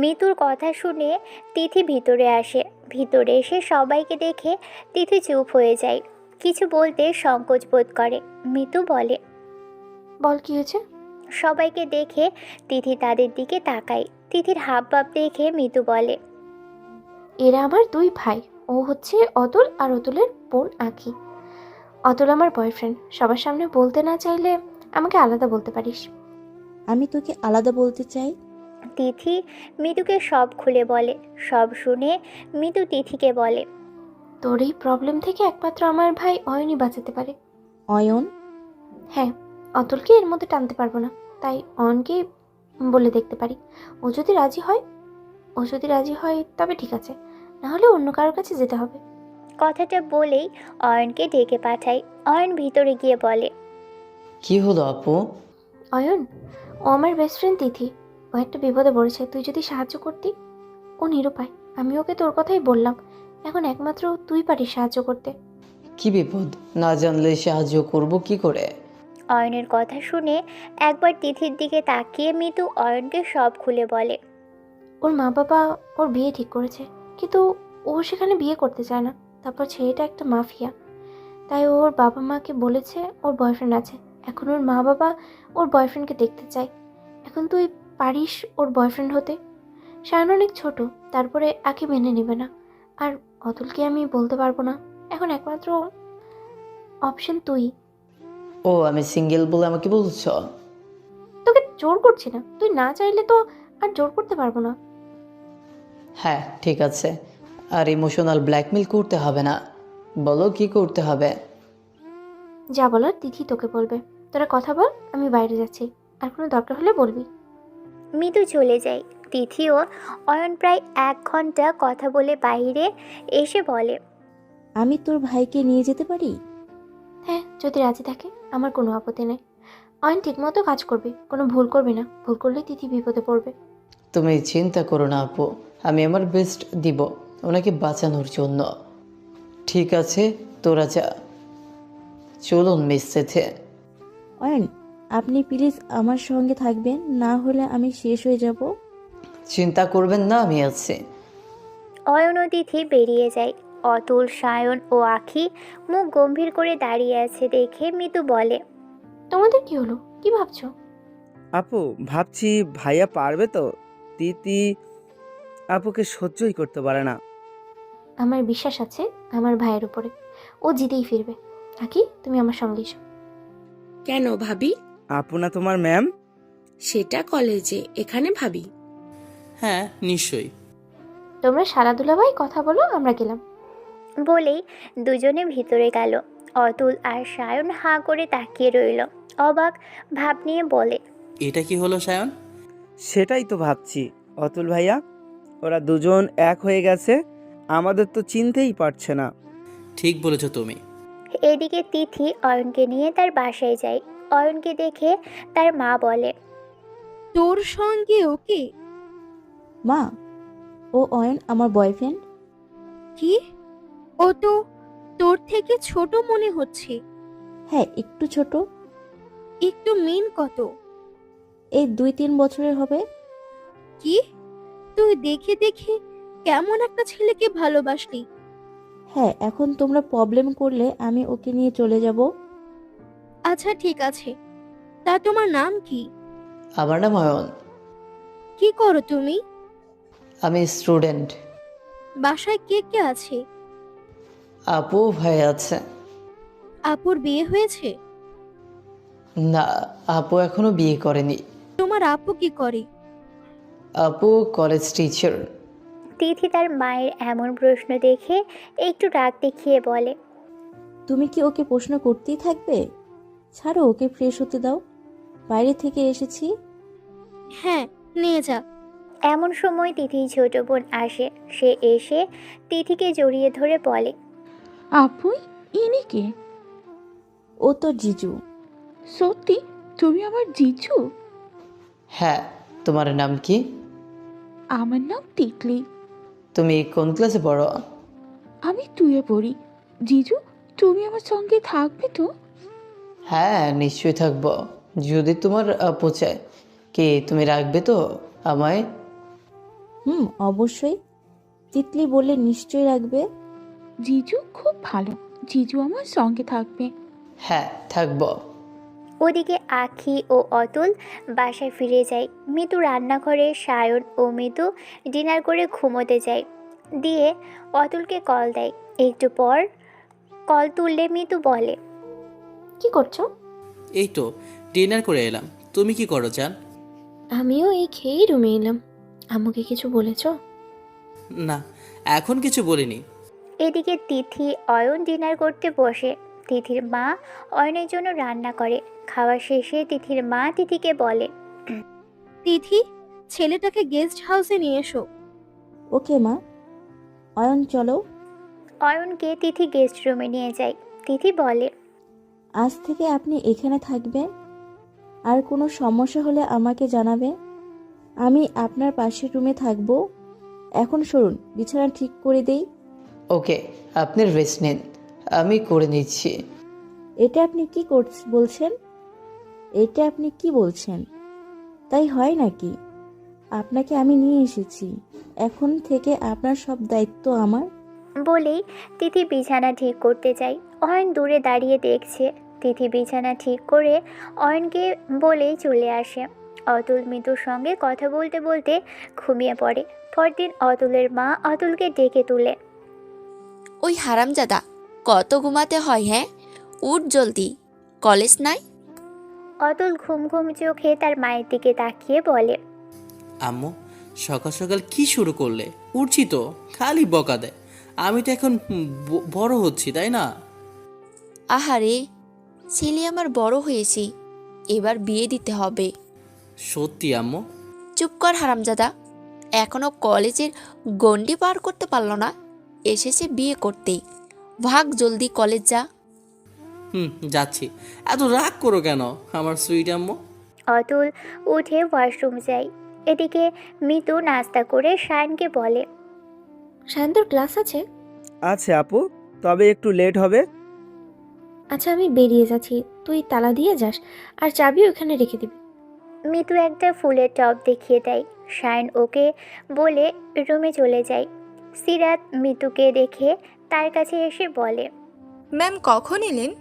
মিতুর কথা শুনে তিথি ভিতরে আসে। ভিতরে এসে সবাইকে দেখে তিথি চুপ হয়ে যায়। কিছু বলতে সংকোচ বোধ করে। মিতু বলে, বল কি হয়েছে। সবাইকে দেখে তিথি তাদের দিকে তাকায়। তিথির হাবভাব দেখে মিতু বলে, এরা আমার দুই ভাই। ও হচ্ছে অতুল আর অতুলের বোন আঁকি। অতুল আমার বয়ফ্রেন্ড। সবার সামনে বলতে না চাইলে আমাকে আলাদা বলতে পারিস। আমি তোকে আলাদা বলতে চাই। তিথি মিতুকে সব খুলে বলে। সব শুনে মিতু তিথিকে বলে, তোর এই প্রবলেম থেকে একমাত্র আমার ভাই অয়নই বাঁচাতে পারে। অয়ন? হ্যাঁ, অতুলকে এর মধ্যে টানতে পারবো না, তাই অয়নকেই বলে দেখতে পারি। ও যদি রাজি হয় তবে ঠিক আছে, না হলে অন্য কারোর কাছে যেতে হবে। কথাটা বলেই অয়নকে ডেকে পাঠায়। অয়ন ভিতরে গিয়ে বলে, কি হলো আপু? অয়ন, ও আমার বেস্ট ফ্রেন্ড তিথি। ও একটা বিপদে পড়েছে, তুই যদি সাহায্য করতি। ও নিরুপায়, আমি ওকে তোর কথাই বললাম। এখন একমাত্র তুই পারিস সাহায্য করতে। কি বিপদ? না জানলে সাহায্য করব কি করে? অয়নের কথা শুনে একবার তিথির দিকে তাকিয়ে মিতু অয়নকে সব খুলে বলে, ওর মা বাবা ওর বিয়ে ঠিক করেছে, কিন্তু ও সেখানে বিয়ে করতে চায় না। তারপর ছেলেটা একটা মাফিয়া, তাই ওর বাবা মাকে বলেছে ওর বয়ফ্রেন্ড আছে, এখন ওর মা বাবা ওর বয়ফ্রেন্ডকে দেখতে চায়। এখন তুই পারিস ওর বয়ফ্রেন্ড হতে? সায়ন অনেক ছোট, তারপরে আঁকি মেনে নেবে না। আর অতুলকে আমি বলতে পারবো না। এখন একমাত্র অপশন তুই। ও আমি সিঙ্গেল বলে আমাকে বলছ? তোকে জোর করছি না, তুই না চাইলে তো আর জোর করতে পারবো না। হ্যাঁ ঠিক আছে, আর ইমোশনাল ব্ল্যাকমেল করতে হবে না। বলো কি করতে হবে? যা বলার তিথি তোকে বলবে। তোরা কথা বল, আমি বাইরে যাচ্ছি। আর কোনো দরকার হলে বলবি। মিতু চলে যায়। তিথি ও অয়ন প্রায় 1 ঘন্টা কথা বলে বাইরে এসে বলে, আমি তোর ভাইকে নিয়ে যেতে পারি? হ্যাঁ, যদি রাজি থাকে আমার কোনো আপত্তি নেই। অয়ন ঠিকমতো কাজ করবে, কোনো ভুল করবে না। ভুল করলে তিথি বিপদে পড়বে। তুমি চিন্তা করো না আপু, আমি আমার বেস্ট দিব ওনাকে বাঁচানোর জন্য। ঠিক আছে তোরা যা, চলুন মিস সেথে। অয়ন, আপনি প্লিজ আমার সঙ্গে থাকবেন, না হলে আমি শেষ হয়ে যাব। চিন্তা করবেন না, আমি আছি। অয়ন ও তিথি বেরিয়ে যায়। অতুল, সায়ন ও আখি মুখ গম্ভীর করে দাঁড়িয়ে আছে দেখে মিতু বলে, তোমাদের কি হলো? কি ভাবছো? আপু ভাবছি ভাইয়া পারবে তো? তিতি আপুকে সহ্যই করতে পারে না। আমার বিশ্বাস আছে আমার ভাইয়ের উপরে, ও জিতেই ফিরবে। আকি, তুমি আমার সঙ্গে এসো। কেন ভাবি? আপু না তোমার ম্যাম? সেটা কলেজে, এখানে ভাবি। হ্যাঁ নিশ্চয়ই। তোমরা সারাদুলা ভাই কথা বলো, আমরা গেলাম। বলেই দুজনে ভিতরে গেল। অতুল আর সায়ন হাঁ করে তাকিয়ে রইল। অবাক ভাব নিয়ে বলে, এটা কি হলো সায়ন? সেটাই তো ভাবছি অতুল ভাইয়া, ওরা দুজন এক হয়ে গেছে, আমাদের তো চিনতেই পারছে না। ঠিক বলেছো তুমি। এদিকে তিথি অয়নকে নিয়ে তার বাসায় যায়। অয়নকে দেখে তার মা বলে, তোর সঙ্গে ওকে? মা, ও অয়ন আমার বয়ফ্রেন্ড। কি? ও তো তোর থেকে ছোট মনে হচ্ছে। হ্যাঁ একটু ছোট। একটু মেন কত? এই 2-3 বছরের হবে। কি? তুই দেখে দেখে কেমন একটা ছেলেকে ভালোবাসলি? হ্যাঁ, এখন তোমরা প্রবলেম করলে আমি ওকে নিয়ে চলে যাব। আচ্ছা ঠিক আছে, তা তোমার নাম কি? আমার নাম অয়ন। কি করো তুমি? আমি স্টুডেন্ট। বাসায় কে কে আছে? আপু ভাই আছে। আপুর বিয়ে হয়েছে? না, আপু এখনো বিয়ে করেনি। তোমার আপু কি করে? আপু কলেজ টিচার। তিথি তার মায়ের এমন প্রশ্ন দেখে একটু রাগ দেখিয়ে বলে, তুমি কি ওকে প্রশ্ন করতেই থাকবে? ছাড়ো, ওকে ফ্রেশ হতে দাও, বাইরে থেকে এসেছি। হ্যাঁ, নিয়ে যা। এমন সময় তিথির ছোট বোন আসে। সে এসে তিথিকে জড়িয়ে ধরে বলে, আপুই, ইনি কে? ও তো জিজু। সত্যি তুমি আমার জিজু? হ্যাঁ, তোমার নাম কি? আমার নাম টিকলি। তুমি কোন ক্লাসে পড়ো? আমি 2-এ পড়ি। জিজু, তুমি আমার সঙ্গে থাকবে তো? হ্যাঁ নিশ্চয়ই থাকবো, যদি তোমার আপু চায়। কি তুমি রাখবে তো আমায়? অবশ্যই। তিতলি বললে নিশ্চয়ই রাখবে। জিজু খুব ভালো, জিজু আমার সঙ্গে থাকবে। হ্যাঁ থাকবো। ওদিকে আখি ও অতুল বাসায় ফিরে যায়। মিতু রান্নাঘরে, সায়ন ও মিতু ডিনার করে ঘুমোতে যায়। দিয়ে অতুলকে কল দেয়। একটু পর কল তুললে মিতু বলে, কি করছো? এই তো ডিনার করে এলাম। তুমি কি করো জান? আমিও এই খেয়েই রুমে এলাম। আম্মুকে কিছু বলেছো? না, এখন কিছু বলিনি। এদিকে তিথি অয়ন ডিনার করতে বসে। তিথির মা অয়নের জন্য রান্না করে। খাওয়া শেষে তিথির মা তিথিকে বলে, তিথি, ছেলেটাকে গেস্ট হাউসে নিয়ে এসো। ওকে মা। অয়ন চলো। অয়নকে তিথি গেস্ট রুমে নিয়ে যায়। তিথি বলে, আজ থেকে আপনি এখানে থাকবেন, আর কোনো সমস্যা হলে আমাকে জানাবেন। আমি আপনার পাশের রুমে থাকবো। এখন সরুন, বিছানা ঠিক করে দেই। ওকে, আপনি রেস্ট নিন, আমি করে নিচ্ছি। এটা আপনি কি বলছেন? এটা আপনি কি বলছেন? তাই হয় নাকি? আপনাকে আমি নিয়ে এসেছি, এখন থেকে আপনার সব দায়িত্ব আমার। বলেই তিথি বিছানা ঠিক করতে যায়। অয়ন দূরে দাঁড়িয়ে দেখছে তিথি বিছানা ঠিক করে অয়নকে বলেই চলে আসে। অতুল মিতুর সঙ্গে কথা বলতে বলতে ঘুমিয়ে পড়ে। পরদিন অতুলের মা অতুলকে ডেকে তুলে। ওই হারামজাদা, কত ঘুমাতে হয় হ্যাঁ? উঠ জলদি, কলেজ নাই? অতুল ঘুম ঘুম চোখে তার মায়ের দিকে তাকিয়ে বলে, আম্মু, সকাল সকাল কি শুরু করলে? উঠছি তো, খালি বকা দেয়। আমি তো এখন বড় হচ্ছি, তাই না? আহারে, ছেলে আমার বড় হয়েছি, এবার বিয়ে দিতে হবে। সত্যি আম্মু? চুপ কর হারামজাদা, এখনো কলেজের গণ্ডি পার করতে পারলো না, এসেছে বিয়ে করতে। ভাগ জলদি, কলেজ যা। যাচ্ছি। এত রাগ করো কেন আমার সুইট আম্মু? অতুল উঠে ওয়াশরুম যায়। এদিকে মিতু নাস্তা করে শায়নকে বলে, শায়ন, তোর ক্লাস আছে? আছে আপু, তবে একটু লেট হবে। আচ্ছা, আমি বেরিয়ে যাচ্ছি, তুই তালা দিয়ে যাস আর চাবি ওখানে রেখে দিবি। মিতু একটা ফুলের টব দেখিয়ে দেয়। শায়ন ওকে বলে রুমে চলে যায়। সিরাত মিতুকে দেখে তার কাছে এসে বলে, ম্যাম কখন এলেন?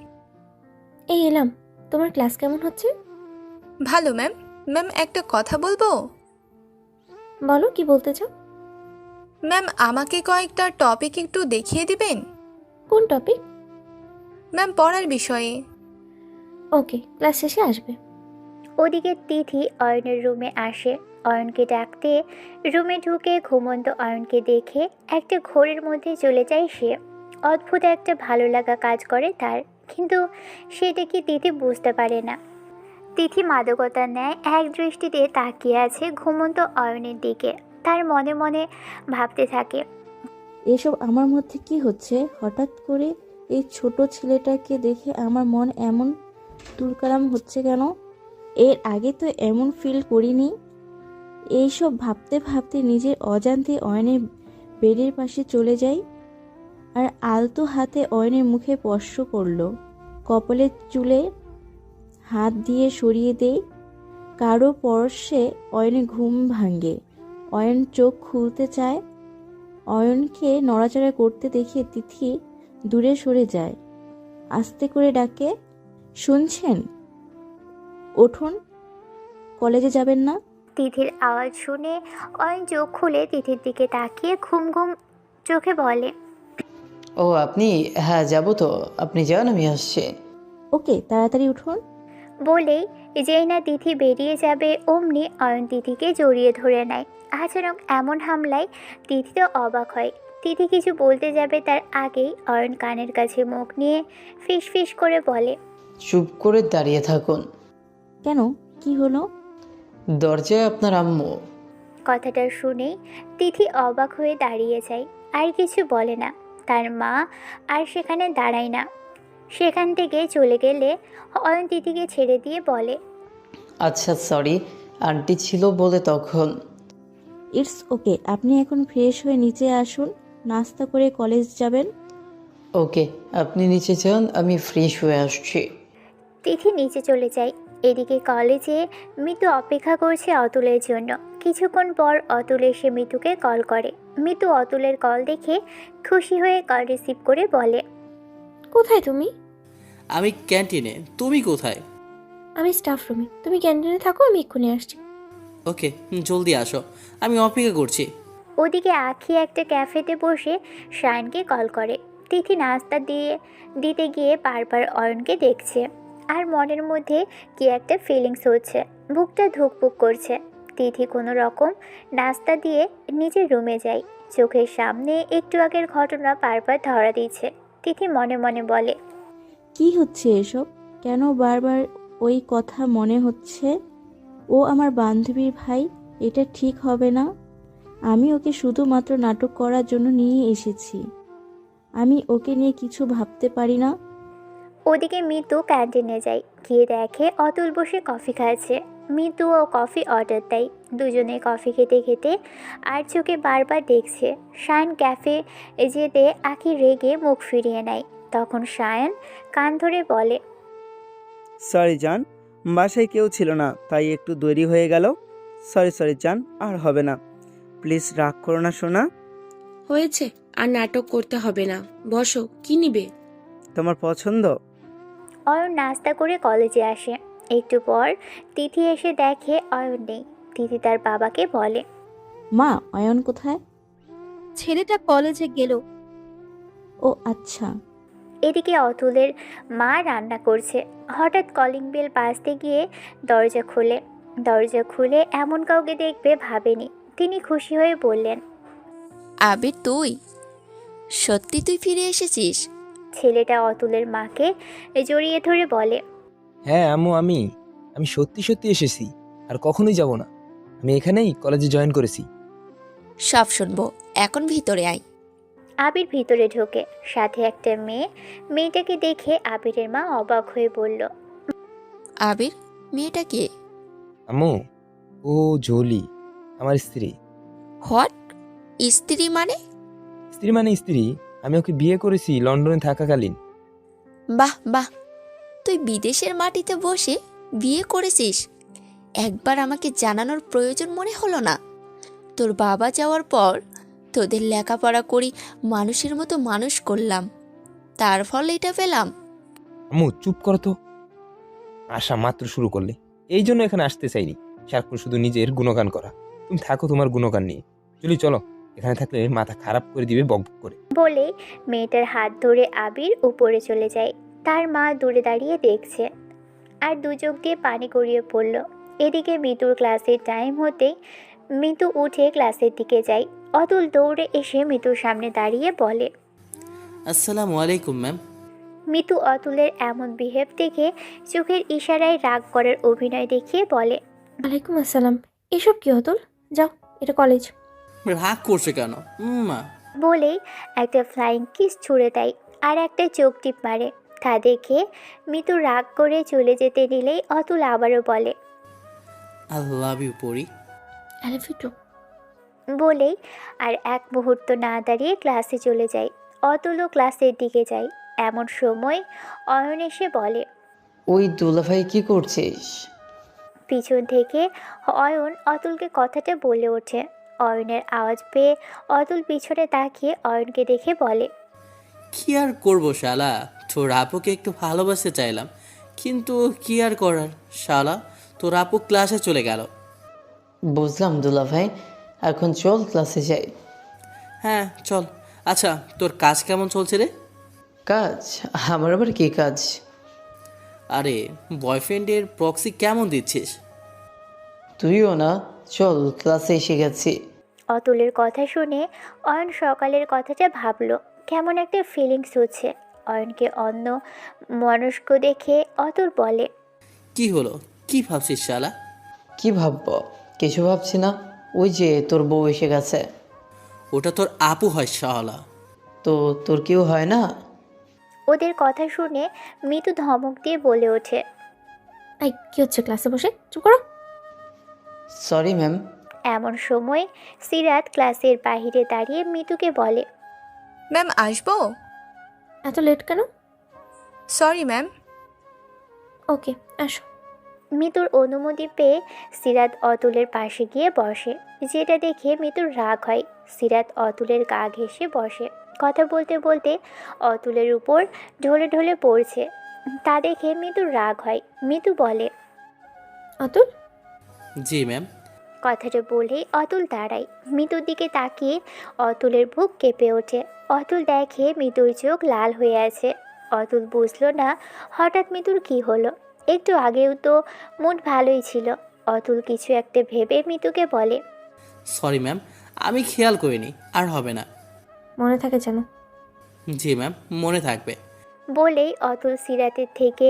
এই এলাম। তোমার ক্লাস কেমন হচ্ছে? ভালো ম্যাম। ম্যাম একটা কথা বলবো? বলো, কি বলতে চাও? ম্যাম আমাকে কয়েকটা টপিক একটু দেখিয়ে দিবেন? কোন টপিক? ম্যাম পড়ার বিষয়ে। ওকে, ক্লাস শেষে আসবে। ওদিকে তিথি অয়নের রুমে আসে। অয়নকে ডাকতে রুমে ঢুকে ঘুমন্ত অয়নকে দেখে একটা ঘোরের মধ্যে চলে যায় সে। অদ্ভুত একটা ভালো লাগা কাজ করে তার, কিন্তু সেটা কি তিথি বুঝতে পারে না। তিথি মাদকতার ন্যায় এক দৃষ্টিতে তাকিয়ে আছে ঘুমন্ত অয়নের দিকে। তার মনে মনে ভাবতে থাকে, এসব আমার মধ্যে কি হচ্ছে? হঠাৎ করে এই ছোট ছেলেটাকে দেখে আমার মন এমন তুলকালাম হচ্ছে কেন? এর আগে তো এমন ফিল করিনি। এইসব ভাবতে ভাবতে নিজের অজান্তে অয়নের বেডের পাশে চলে যাই আর আলতো হাতে অয়নের মুখে স্পর্শ করলো। কপালের চুলে হাত দিয়ে সরিয়ে দেই। কারো পরশে অয়নের ঘুম ভাঙে। অয়ন চোখ খুলতে চায়। অয়নকে নড়াচড়া করতে দেখে তিথি দূরে সরে যায়। আস্তে করে ডাকে, শুনছেন? উঠুন, কলেজে যাবেন না? তিথির আওয়াজ শুনে অয়ন চোখ খুলে তিথির দিকে তাকিয়ে ঘুম ঘুম চোখে বলে, ও আপনি? হ্যাঁ যাব তো, আপনি যান, আমি আসছি। ওকে, তাড়াতাড়ি উঠুন। বলেই যেই না তিথি বেরিয়ে যাবে অমনি অয়ন তিথিকে জড়িয়ে ধরে নেয়। আচানক এমন হামলায় তিথি তো অবাক হয়। তিথি কিছু বলতে যাবে তার আগেই অয়ন কানের কাছে মুখ নিয়ে ফিস ফিস করে বলে, চুপ করে দাঁড়িয়ে থাকুন। কেন, কি হলো? দরজায় আপনার আম্মু। কথাটা শুনেই তিথি অবাক হয়ে দাঁড়িয়ে যায়, আর কিছু বলে না। তার মা আর সেখানে দাঁড়ায় না। সেখান থেকে চলে গেলে অয়ন তিথিকে ছেড়ে দিয়ে বলে, আচ্ছা সরি, আন্টি ছিল বলে তখন। ইটস ওকে, আপনি এখন ফ্রেশ হয়ে নিচে আসুন, নাস্তা করে কলেজ যাবেন। ওকে, আপনি নিচে যান, আমি ফ্রেশ হয়ে আসছি। তিথি নিচে চলে যায়। এদিকে কলেজে মিতু অপেক্ষা করছে অতুলের জন্য। কিছুক্ষণ পর অতুল এসে মিতুকে কল করে। মিতু অতুলের কল দেখে খুশি হয়ে কল রিসিভ করে বলে, কোথায় তুমি? আমি ক্যান্টিনে। তুমি কোথায়? আমি স্টাফ রুমে, তুমি ক্যান্টিনে থাকো, আমি এক্ষুনি আসছি। ওকে, জলদি আসো, আমি অপেক্ষা করছি। ওদিকে আখি একটা ক্যাফেতে বসে শায়নকে কল করে। তিথি নাস্তা দিতে গিয়ে বারবার অয়নকে দেখছে, আর মনের মধ্যে কি একটা ফিলিংস হচ্ছে, বুকটা ধুকপুক করছে। তিথি কোনো রকম নাস্তা দিয়ে নিজের রুমে যায়। চোখের সামনে একটু আগের ঘটনা বারবার ধরা দিচ্ছে। তিথি মনে মনে বলে, কি হচ্ছে এসব? কেন বারবার ওই কথা মনে হচ্ছে? ও আমার বান্ধবীর ভাই, এটা ঠিক হবে না। আমি ওকে শুধুমাত্র নাটক করার জন্য নিয়ে এসেছি। আমি ওকে নিয়ে কিছু ভাবতে পারি না। ওদিকে মিতু ক্যান্টিনে যায়। গিয়ে দেখে অতুল বসে কফি খাচ্ছে। মিতু ও কফি অর্ডার দেয়। দুজনে কফি খেতে খেতে আর চোখে বারবার দেখছে। শায়ন ক্যাফে যেতে আখি রেগে মুখ ফিরিয়ে নেয়। তখন শায়ন কান ধরে বলে, সরি জান, বাসায় কেউ ছিল না, তাই একটু দেরি হয়ে গেল। সরি জান, আর হবে না, প্লিজ রাগ করো না সোনা। হয়েছে, আর নাটক করতে হবে না, বসো, কি নিবে? তোমার পছন্দ? অয়ন নাস্তা করে কলেজে আসে। একটু পর তিথি এসে দেখে অয়ন নেই। তিথি তার বাবাকে বলে, মা, অয়ন কোথায়? ছেলেটা কলেজে গেল। ও আচ্ছা। এদিকে অতুলের মা রান্না করছে। হঠাৎ কলিং বেল বাজতে গিয়ে দরজা খুলে এমন কাউকে দেখবে ভাবেনি। তিনি খুশি হয়ে বললেন, আবির তুই, সত্যি তুই ফিরে এসেছিস? ছেলেটা অতুলের মাকে জড়িয়ে ধরে বলে, হ্যাঁ আম্মু, আমি সত্যি সত্যি এসেছি, আর কখনোই যাব না। আমি এখানেই কলেজে জয়েন করেছি। সব শুনবো, এখন ভিতরে আয়। আবির ভিতরে ঢোকে, সাথে একটা মেয়েটাকে দেখে আবিরের মা অবাক হয়ে বলল, আবির, মেয়েটা কে? আম্মু, ও জলি, আমার স্ত্রী। হোয়াট? স্ত্রী মানে? স্ত্রী মানে স্ত্রী। আমি ওকে বিয়ে করেছি লন্ডনে থাকাকালীন। বাহ বাহ, তুই বিদেশের মাটিতে বসে বিয়ে করেছিস? একবার আমাকে জানানোর প্রয়োজন মনে হলো না? তোর বাবা যাওয়ার পর তোদের লেখাপড়া করি মানুষের মতো মানুষ করলাম, তার ফল এটা পেলাম। আম্মু চুপ করো তো, আশা মাত্র শুরু করলে। এই জন্য এখানে আসতে চাইনি, সারাক্ষণ শুধু নিজের গুণগান করা। তুমি থাকো তোমার গুণগান নিয়ে। জলি চলো, এখানে থাকলে মাথা খারাপ করে দিবে বক বক করে। বলে মেয়েটার হাত ধরে আবির উপরে চলে যায়। তার মা দূরে দাঁড়িয়ে দেখছে আর দু চোখ দিয়ে পানি গড়িয়ে পড়ল। এদিকে মিতুর ক্লাসের টাইম হতেই মিতু উঠে ক্লাসের দিকে যায়। অতুল দৌড়ে এসে মিতুর সামনে দাঁড়িয়ে বলে, আসসালামু আলাইকুম ম্যাম। মিতু অতুলের এমন বিহেভ দেখে চোখের ইশারায় রাগ করার অভিনয় দেখিয়ে বলে, ওয়ালাইকুম আসসালাম। এসব কি অতুল? যাও, এটা কলেজ। রাগ করছে কেন মা? বলেই একটা ফ্লাইং কিস ছুঁড়ে দেয় আর একটা চোখ টিপ মারে। তা দেখে মিতু রাগ করে চলে যেতে নিলেই অতুল আবারও বলে, I love you Pori. I love you too. বলেই আর এক মুহূর্ত না দাঁড়িয়ে ক্লাসে চলে যায়। অতুলও ক্লাসের দিকে যায়। এমন সময় অয়ন এসে বলে, ওই দুলাভাই কি করছিস? পিছন থেকে অয়ন অতুলকে কথাটা বলে ওঠে। অয়নের আওয়াজ পেয়ে অতুল পিছনে তাকিয়ে অয়নকে দেখে বলে, কি আর করবো শালা, তোর আপুকে একটু ভালোবাসতে চাইলাম, কিন্তু কি আর করার শালা, তোর আপু ক্লাসে চলে গেল। বুঝলাম দুলাভাই, এখন চল ক্লাসে যাই। হ্যাঁ চল। আচ্ছা তোর কাজ কেমন চলছে রে? কাজ? আমার আবার কি কাজ? আরে বয়ফ্রেন্ডের প্রক্সি কেমন দিচ্ছিস? তুইও না, চল ক্লাসে এসে গেছি। অতুলের কথা শুনে অয়ন সকালের কথাটা ভাবলো। কেমন একটা ফিলিংস হচ্ছে। অয়নকে অন্য মনস্ক দেখে অতুল বলে, কি হলো, কি ভাবছিস শালা? কি ভাববো? কিছু ভাবছি না। ওই যে তোর বউ এসে গেছে। ওটা তোর আপু হয় শালা। তো তোর কেউ হয় না? ওদের কথা শুনে মিতু ধমক দিয়ে বলে ওঠে, এই কি হচ্ছে ক্লাসে বসে? চুপ করো। Sorry ma'am. এমন সময় সিরাত ক্লাসের বাইরে দাঁড়িয়ে মিতুকে বলে, ম্যাম আসবো? এত লেট কেন? Sorry ma'am. ওকে, আসো। মিতুর অনুমতি পেয়ে সিরাত অতুলের পাশে গিয়ে বসে। যেটা দেখে মিতুর রাগ হয়। সিরাত অতুলের গা ঘেঁষে বসে। কথা বলতে বলতে অতুলের উপর ঢলে ঢলে পড়ছে। তা দেখে মিতুর রাগ হয়। মিতু বলে, অতুল। জি ম্যাম। কথাটা বলেই অতুল দাঁড়ায়। মিতুর দিকে তাকিয়ে অতুলের বুক কেঁপে ওঠে। অতুল দেখে মিতুর চোখ লাল হয়ে আছে। অতুল বুঝলো না হঠাৎ মিতুর কি হলো। একটু আগেও তো মুড ভালোই ছিল। অতুল কিছু একটা ভেবে মিতুকে বলে, সরি ম্যাম, আমি খেয়াল করিনি, আর হবে না। মনে থাকে যেন। জি ম্যাম, মনে থাকবে। বলেই অতুল সিরাতের থেকে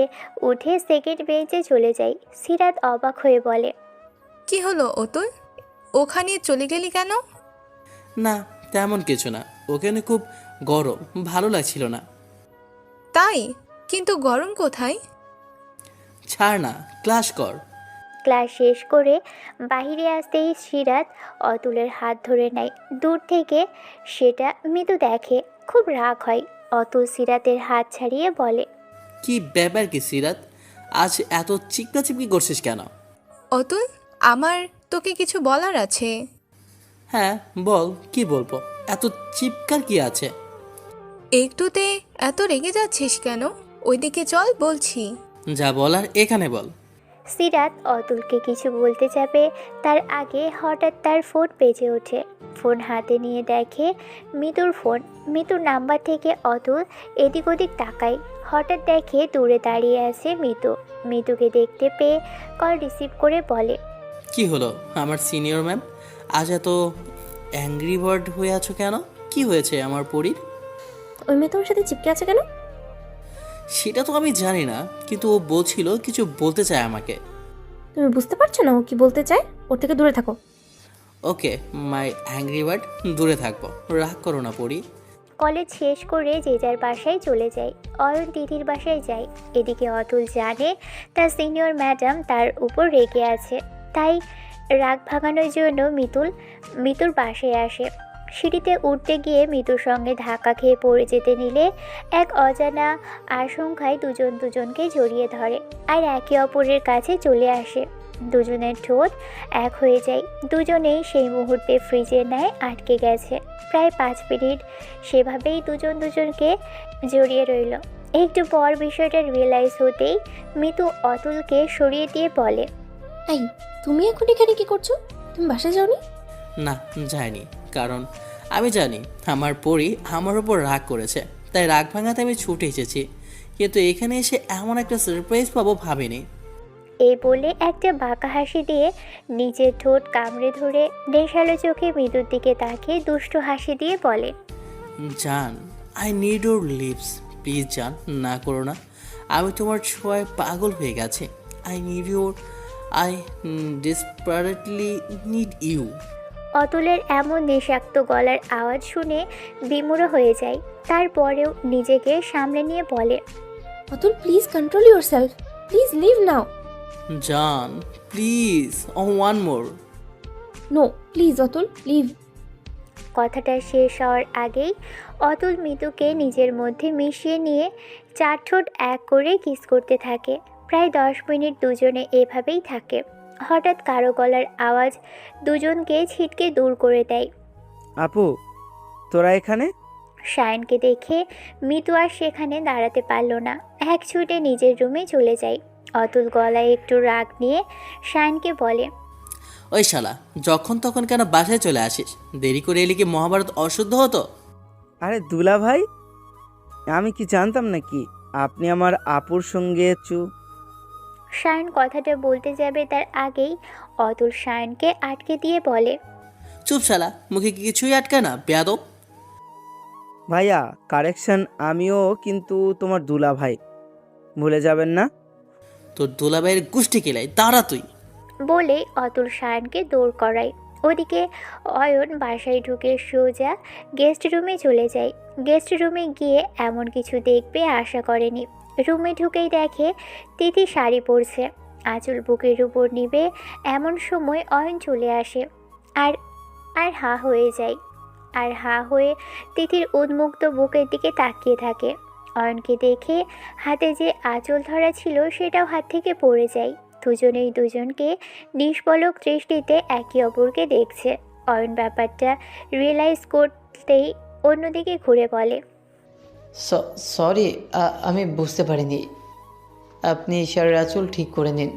উঠে সেকেন্ড বেঞ্চে চলে যায়। সিরাত অবাক হয়ে বলে, কি হলো অতুল, ওখানে চলে গেলি কেন? না তেমন কিছু না, ওখানে খুব গরম, ভালো লাগছিল না। তাই? কিন্তু গরম কোথায়? ছাড় না, ক্লাস কর। ক্লাস শেষ করে বাইরে আসতেই সিরাত অতুলের হাত ধরে নেয়। দূর থেকে সেটা মিতু দেখে। খুব রাগ হয়। অতুল সিরাতের হাত ছাড়িয়ে বলে, কি ব্যাপার কি সিরাত, আজ এত চিপকাচিপকি করছিস কেন? অতুল, আমার তোকে কিছু বলার আছে। হ্যাঁ বল, কি বলবো, এত চিপকার কি আছে? একটুতে এত রেগে যাচ্ছিস কেন? ওইদিকে চল বলছি। যা বলার এখানে বল। সিরাত অতুলকে কিছু বলতে যাবে তার আগে হঠাৎ তার ফোন বেজে ওঠে। ফোন হাতে নিয়ে দেখে মিতুর ফোন। মিতুর নাম্বার থেকে অতুল এদিক ওদিক তাকায়। হঠাৎ দেখে দূরে দাঁড়িয়ে আছে মিতু। মিতুকে দেখতে পেয়ে কল রিসিভ করে বলে, কি হলো আমার সিনিয়র ম্যাম, আজ এত অ্যাংরি বার্ড হয়ে আছো কেন? কি হয়েছে আমার পরীর? ওই মেয়ে তোমার সাথে চিপকে আছে কেন? সেটা তো আমি জানি না, কিন্তু ও বলছিল কিছু বলতে চায় আমাকে। তুমি বুঝতে পারছো না ও কি বলতে চায়? ওর থেকে দূরে থাকো। ওকে মাই অ্যাংরি বার্ড, দূরে থাকবো, রাগ করো না পরি। কলেজ শেষ করে যে যার বাসায় চলে যায়। অয়ন দিদির বাসায় যায়। এদিকে অতুল জানে তার সিনিয়র ম্যাডাম তার উপর রেগে আছে, তাই রাগ ভাঙানোর জন্য মিতুর বাসায় আসে। সিঁড়িতে উঠতে গিয়ে মিতুর সঙ্গে ধাক্কা খেয়ে পড়ে যেতে নিলে এক অজানা আশঙ্কায় দুজনকে জড়িয়ে ধরে আর একে অপরের কাছে চলে আসে। দুজনের ঠোঁট এক হয়ে যায়। দুজনেই সেই মুহূর্তে ফ্রিজের ন্যায় আটকে গেছে। প্রায় 5 মিনিট সেভাবেই দুজনকে জড়িয়ে রইল। একটু পর বিষয়টা রিয়েলাইজ হতেই মিতু অতুলকে সরিয়ে দিয়ে বলে, এই তুমি এখন এখানে কি করছো? তুমি বাসায় যাওনি? না যায়নি, কারণ আমি জানি আমার পরি আমার ওপর রাগ করেছে, তাই রাগ ভাঙাতে আমি ছুটে এসেছি। কিন্তু এখানে এসে এমন একটা সারপ্রাইজ পাবো ভাবিনি। এই বলে একটা বাঁকা হাসি দিয়ে নিজের ঠোঁট কামড়ে ধরে নেশালো চোখে মৃদুর দিকে তাকিয়ে দুষ্টু হাসি দিয়ে বলে, জান I need your lips, please জান, না করো না। আমি তোমার ছোঁয়ায় পাগল হয়ে গেছি। I need your, I desperately need you. অতুলের এমন নিঃশাক্ত গলার আওয়াজ শুনে বিমূঢ় হয়ে যায়। তারপরেও নিজেকে সামলে নিয়ে বলে, Atul please control your self, please leave now. জান please, one more. No please Atul leave. কথাটা শেষ হওয়ার আগেই অতুল মিতুকে নিজের মধ্যে মিশিয়ে নিয়ে 4 ঠোঁট এক করে কিস করতে থাকে। প্রায় 10 মিনিট দুজনে এভাবেই থাকে। হঠাৎ কারো গলার আওয়াজ দুজনকে ছিটকে দূর করে দেয়। আপু তোরা এখানে? শায়নকে দেখে মিতু আর সেখানে দাঁড়াতে পারল না, এক ছুটে নিজের রুমে চলে যায়। অতুল গলায় একটু রাগ নিয়ে শায়নকে বলে, ওই শালা, যখন তখন কেন বাসায় চলে আসিস? দেরি করে এলে কি মহাভারত অশুদ্ধ হতো? আরে দুলা ভাই, আমি কি জানতাম নাকি আপনি আমার আপুর সঙ্গে শায়ন কথাটা বলতে যাবে তার আগেই অতুল শায়নকে আটকে দিয়ে বলে, চুপ শালা, মুখে কি কিছুই আটকায় না বেয়াদব? ভাইয়া কারেকশন, আমিও কিন্তু তোমার দুলা ভাই, ভুলে যাবেন না। তোর দুলাভাইয়ের গোষ্ঠী কেলাই, দাঁড়া তুই। বলে অতুল শায়নকে দৌড় করায়। ওদিকে অয়ন বাসায় ঢুকে সোজা গেস্ট রুমে চলে যায়। গেস্ট রুমে গিয়ে এমন কিছু দেখবে আশা করেনি। রুমে ঢুকেই দেখে তিথি শাড়ি পরছে, আঁচল বুকের উপর নিবে। এমন সময় অয়ন চলে আসে আর আর হা হয়ে যায়। আর হা হয়ে তিথির উন্মুক্ত বুকের দিকে তাকিয়ে থাকে। অয়নকে দেখে হাতে যে আঁচল ধরা ছিল সেটাও হাত থেকে পড়ে যায়। দুজনেই দুজনকে নিষ্পলক দৃষ্টিতে একে অপরকে দেখছে। অয়ন ব্যাপারটা রিয়েলাইজ করতেই অন্যদিকে ঘুরে বলে, সরি, আমি বুঝতে পারিনি। আপনি শাড়ির আঁচল ঠিক করে নিন।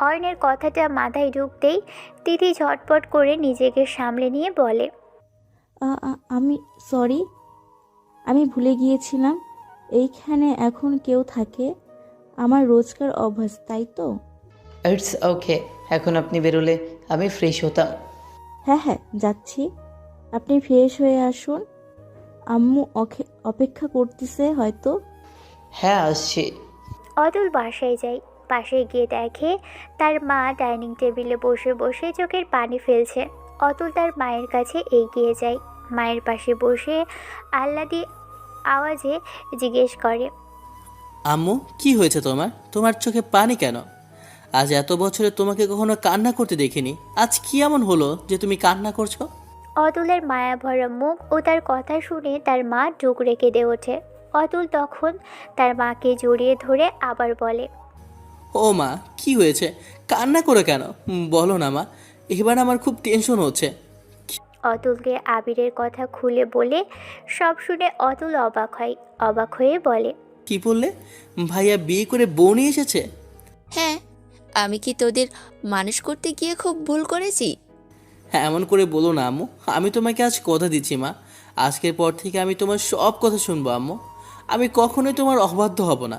অয়নের কথাটা মাথায় ঢুকতেই তিথি ঝটপট করে নিজেকে সামলে নিয়ে বলে, আমি সরি, আমি ভুলে গিয়েছিলাম এইখানে এখন কেউ থাকে, আমার রোজকার অভ্যাস, তাই তো? ইটস ওকে, এখন আপনি বেরোলে আমি ফ্রেশ হতাম। হ্যাঁ হ্যাঁ যাচ্ছি, আপনি ফ্রেশ হয়ে আসুন, আম্মু অপেক্ষা করতেছে হয়তো। হ্যাঁ আসছি। অতুল বাসায় যায়। পাশে গিয়ে দেখে তার মা ডাইনিং টেবিলে বসে বসে চোখের পানি ফেলছে। অতুল তার মায়ের কাছে এগিয়ে যায়। মায়ের পাশে বসে আহ্লাদি আওয়াজে জিজ্ঞেস করে, আম্মু কি হয়েছে তোমার? তোমার চোখে পানি কেন? আজ এত বছরে তোমাকে কখনো কান্না করতে দেখিনি, আজ কি এমন হলো যে তুমি কান্না করছো? অতুলের মায়া ভরা মুখ ও তার কথা শুনে তার মা ঢুক রেখে দিয়ে ওঠে। অতুল তখন তার মাকে জড়িয়ে ধরে আবার বলে, ও মা কি হয়েছে? কান্না করে কেন? বলো না মা, এবার আমার খুব টেনশন হচ্ছে। অতুলকে আবিরের কথা খুলে বলে সব শুনে অতুল অবাক হয়ে বলে, কি বললে? ভাইয়া বিয়ে করে বউ নিয়ে এসেছে? হ্যাঁ, আমি কি তোদের মানুষ করতে গিয়ে খুব ভুল করেছি? হ্যাঁ, এমন করে বলো না আম্মু। আমি তোমাকে আজ কথা দিচ্ছি মা, আজকের পর থেকে আমি তোমার সব কথা শুনবো আম্মু। আমি কখনোই তোমার অবাধ্য হব না।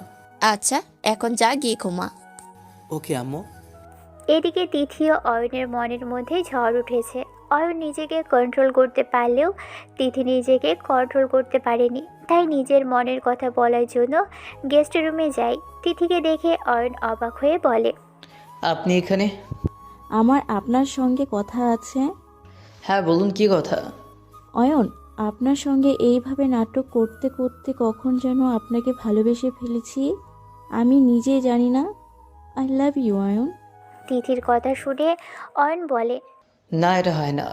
আচ্ছা, এখন যা গিয়ে ঘুমা। ওকে আম্মু। এদিকে তিথি ও অয়নের মনের মধ্যে ঝড় উঠেছে। অয়ন নিজেকে কন্ট্রোল করতে পারলেও তিথি নিজেকে কন্ট্রোল করতে পারেনি। তাই নিজের মনের কথা বলার জন্য গেস্ট রুমে যায়। তিথিকে দেখে অয়ন অবাক হয়ে বলে, আপনি এখানে? আমার আপনার সঙ্গে কথা আছে। হ্যাঁ বলুন, কি কথা? অয়ন, আপনার সঙ্গে এইভাবে নাটক করতে করতে কখন যেন আপনাকে ভালোবেসে ফেলেছি, আমি নিজেই জানি না। I love you Ayan. তিথির কথা শুনে অয়ন বলে, না, এটা হয় না।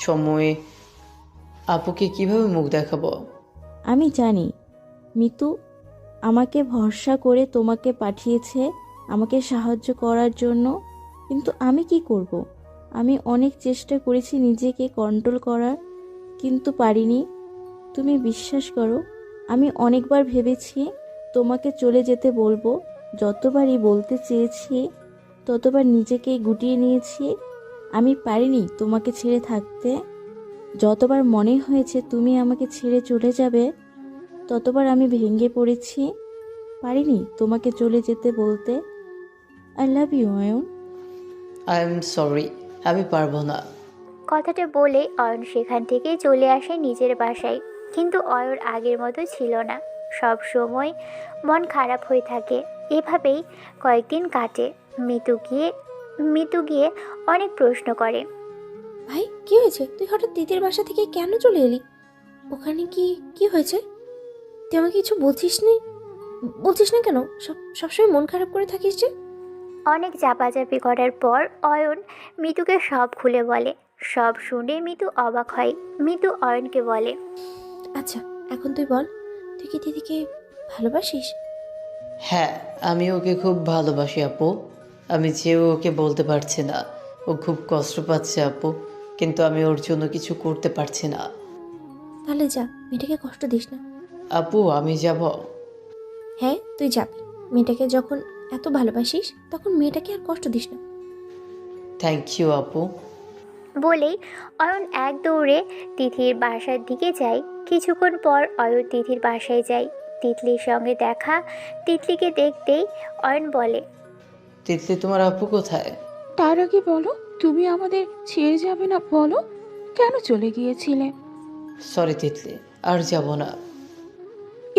সময় আপুকে কিভাবে মুখ দেখাবো? আমি জানি মিতু আমাকে ভরসা করে তোমাকে পাঠিয়েছে আমাকে সাহায্য করার জন্য, কিন্তু আমি কি করব? আমি অনেক চেষ্টা করেছি নিজেকে কন্ট্রোল করার, কিন্তু পারিনি। তুমি বিশ্বাস করো, আমি অনেকবার ভেবেছি তোমাকে চলে যেতে বলবো। যতবারই বলতে চেয়েছি ততবার নিজেকে গুটিয়ে নিয়েছি। আমি পারিনি তোমাকে ছেড়ে থাকতে। যতবার মনে হয়েছে তুমি আমাকে ছেড়ে চলে যাবে ততবার আমি ভেঙে পড়েছি। পারিনি তোমাকে চলে যেতে বলতে। I love you Ayan. I am sorry, আমি পারবো না। কথাটা বলে অয়ন সেখান থেকে চলে আসে নিজের বাসায়। কিন্তু অয়ন আগের মতো ছিল না, সব সময় মন খারাপ হয়ে থাকে। এভাবেই কয়েকদিন কাটে। মিতু গিয়ে অনেক প্রশ্ন করে, ভাই কি হয়েছে? তুই হঠাৎ দিদির বাসা থেকে কেন চলে এলি? ওখানে কি কি হয়েছে? তুই আমাকে কিছু বলছিস না কেন? সবসময় মন খারাপ করে থাকিস যে। অনেক চাপাচাপি করার পর অয়ন মিতুকে সব খুলে বলে। সব শুনে মিতু অবাক হয়। মিতু অয়নকে বলে, আচ্ছা, এখন তুই বল, তুই কি দিদিকে ভালোবাসিস? হ্যাঁ, আমি ওকে খুব ভালোবাসি আপু। আমি যেও ওকে বলতে পারছি না। ও খুব কষ্ট পাচ্ছে আপু, কিন্তু আমি ওর জন্য কিছু করতে পারছি না। তাহলে যা, মেয়েটাকে কষ্ট দিস না। আপু আমি যাব। হ্যাঁ তুই যাবি। মেয়েটাকে যখন এত ভালোবাসিস তখন মেয়েটাকে আর কষ্ট দিস না। থ্যাংক ইউ আপু। বলেই অয়ন এক দৌড়ে তিথির বাসার দিকে যায়। কিছুক্ষণ পর অয়ন তিথির বাসায় যায়। তিতলির সঙ্গে দেখা। তিতলিকে দেখতেই অয়ন বলে, তিতলি, তোমার আপু কোথায়? তার আগে বলো, তুমি আমাদের ছেড়ে যাবে না বলো, কেন চলে গিয়েছিলে? সরি তিতলি, আর যাব না।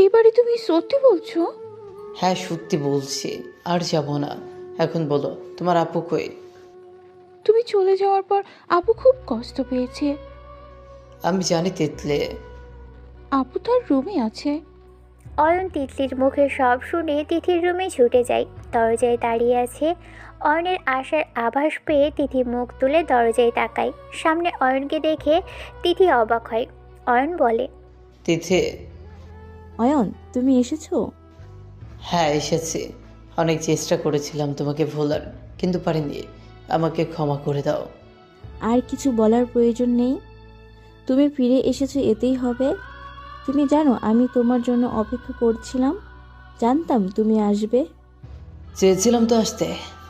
এবারে তুমি সত্যি বলছো? হ্যাঁ সত্যি বলছি, আর যাব না। এখন বলো, তোমার আপু কই? তুমি চলে যাওয়ার পর আপু খুব কষ্ট পেয়েছে। আমি জানি তিতলি। আপু তার রুমে আছে। অয়ন তিতলির মুখে সব শুনে তিথির রুমে ছুটে যায়। দরজায় দাঁড়িয়ে আছে। অয়নের আসার আভাস পেয়ে তিথি মুখ তুলে দরজায় তাকায়। সামনে অয়নকে দেখে তিথি অবাক হয়। অয়ন বলে, তিথি। অয়ন, তুমি এসেছো? হ্যাঁ এসেছি। অনেক চেষ্টা করেছিলাম তোমাকে ভোলার, কিন্তু পারিনি। আমাকে ক্ষমা করে দাও। আর কিছু বলার প্রয়োজন নেই। তুমি ফিরে এসেছো, এতেই হবে। তুমি জানো আমি তোমার জন্য অপেক্ষা করছিলাম। জানতাম তুমি আসবে। চেয়েছিলাম তো আসতে,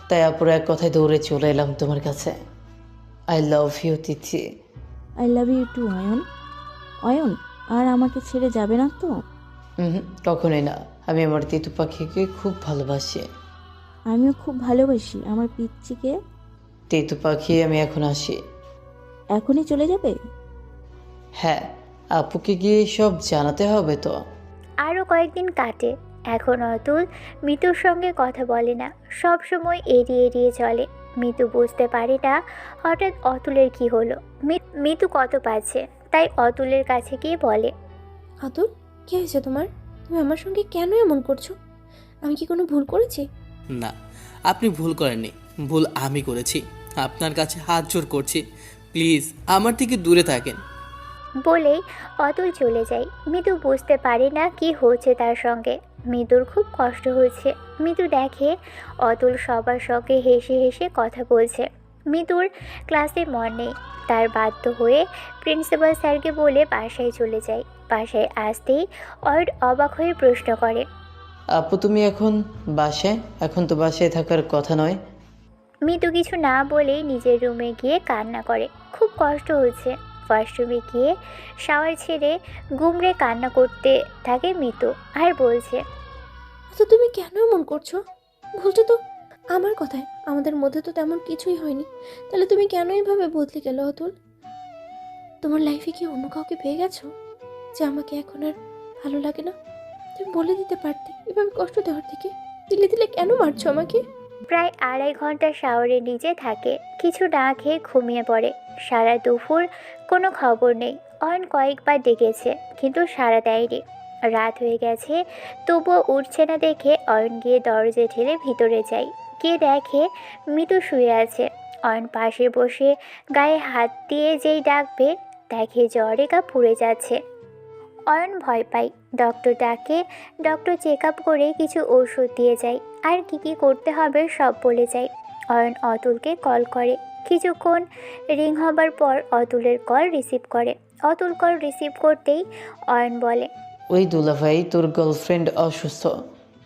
তাই আপুর এক কথায় দৌড়ে চলে এলাম তোমার কাছে। I love you Tithi. I love you too Ayan. Ayan, আর আমাকে ছেড়ে যাবে না তো? কখনোই না। আমি আমার তিতু পাখিকে খুব ভালোবাসি। আমিও খুব ভালোবাসি আমার পিচ্চিকে। তিতু পাখি, আমি এখন আসি। এখনই চলে যাবে? হ্যাঁ, আপুকে গিয়ে সব জানাতে হবে তো। আরও কয়েকদিন কাটে। এখন অতুল মিতুর সঙ্গে কথা বলে না, সব সময় এড়িয়ে এড়িয়ে চলে। মিতু বুঝতে পারে না হঠাৎ অতুলের কি হলো। মিতু কত পাচ্ছে, তাই অতুলের কাছে গিয়ে বলে, অতুল, কি হয়েছে তোমার? তুমি আমার সঙ্গে কেন এমন করছো? আমি কি কোনো ভুল করেছি? না, আপনি ভুল করেননি। ভুল আমি করেছি। আপনার কাছে হাত জোড় করছি, প্লিজ আমার থেকে দূরে থাকেন। বলেই অতুল চলে যায়। মিতু বুঝতে পারে না কি হচ্ছে তার সঙ্গে। মিতুর খুব কষ্ট হচ্ছে। মিতু দেখে অতুল সবার সঙ্গে হেসে হেসে কথা বলছে। মিতুর ক্লাসে মন নেই। তার বাধ্য হয়ে প্রিন্সিপাল স্যারকে বলে বাসায় চলে যায়। বাসায় আসতেই অয়ন অবাক হয়ে প্রশ্ন করে, আপু তুমি এখন বাসায়? এখন তো বাসায় থাকার কথা নয়। মিতু কিছু না বলেই নিজের রুমে গিয়ে কান্না করে। খুব কষ্ট হচ্ছে। ওয়াশরুমে গিয়ে শাওয়ার ছেড়ে গুমড়ে কান্না করতে থাকে মিতু আর বলছে, আচ্ছা তুমি কেন এমন করছো? বলছো তো আমার কথায়, আমাদের মধ্যে তো তেমন কিছুই হয়নি, তাহলে তুমি কেন এইভাবে বদলে গেলো অতুল? তোমার লাইফে কি অন্য কাউকে পেয়ে গেছো যে আমাকে এখন আর ভালো লাগে না? তুমি বলে দিতে পারতে, এভাবে কষ্ট দেওয়ার থেকে। দিলে দিলে কেন মারছো আমাকে? প্রায় 2.5 ঘন্টা শাওয়ারে নিচে থাকে। কিছু না খেয়ে ঘুমিয়ে পড়ে। সারা দুপুর কোনো খবর নেই। অয়ন কয়েকবার ডেকেছে কিন্তু সাড়া দেয়নি। রাত হয়ে গেছে, তবুও উঠছে না দেখে অয়ন গিয়ে দরজা ঠেলে ভিতরে যায়। গিয়ে দেখে মিতু শুয়ে আছে। অয়ন পাশে বসে গায়ে হাত দিয়ে যেই ডাকবে, দেখে জ্বরে গা পুড়ে যাচ্ছে। অয়ন ভয় পায়। ডক্টর ডাকে। ডক্টর চেক আপ করে কিছু ওষুধ দিয়ে যায় আর কি করতে হবে সব বলে যায়। অয়ন অতুলকে কল করে। কিছুক্ষণ রিং হবার পর অতুলের কল রিসিভ করে। অতুল কল রিসিভ করতেই অয়ন বলে, ওই দুলাভাই, তোর গার্লফ্রেন্ড অসুস্থ,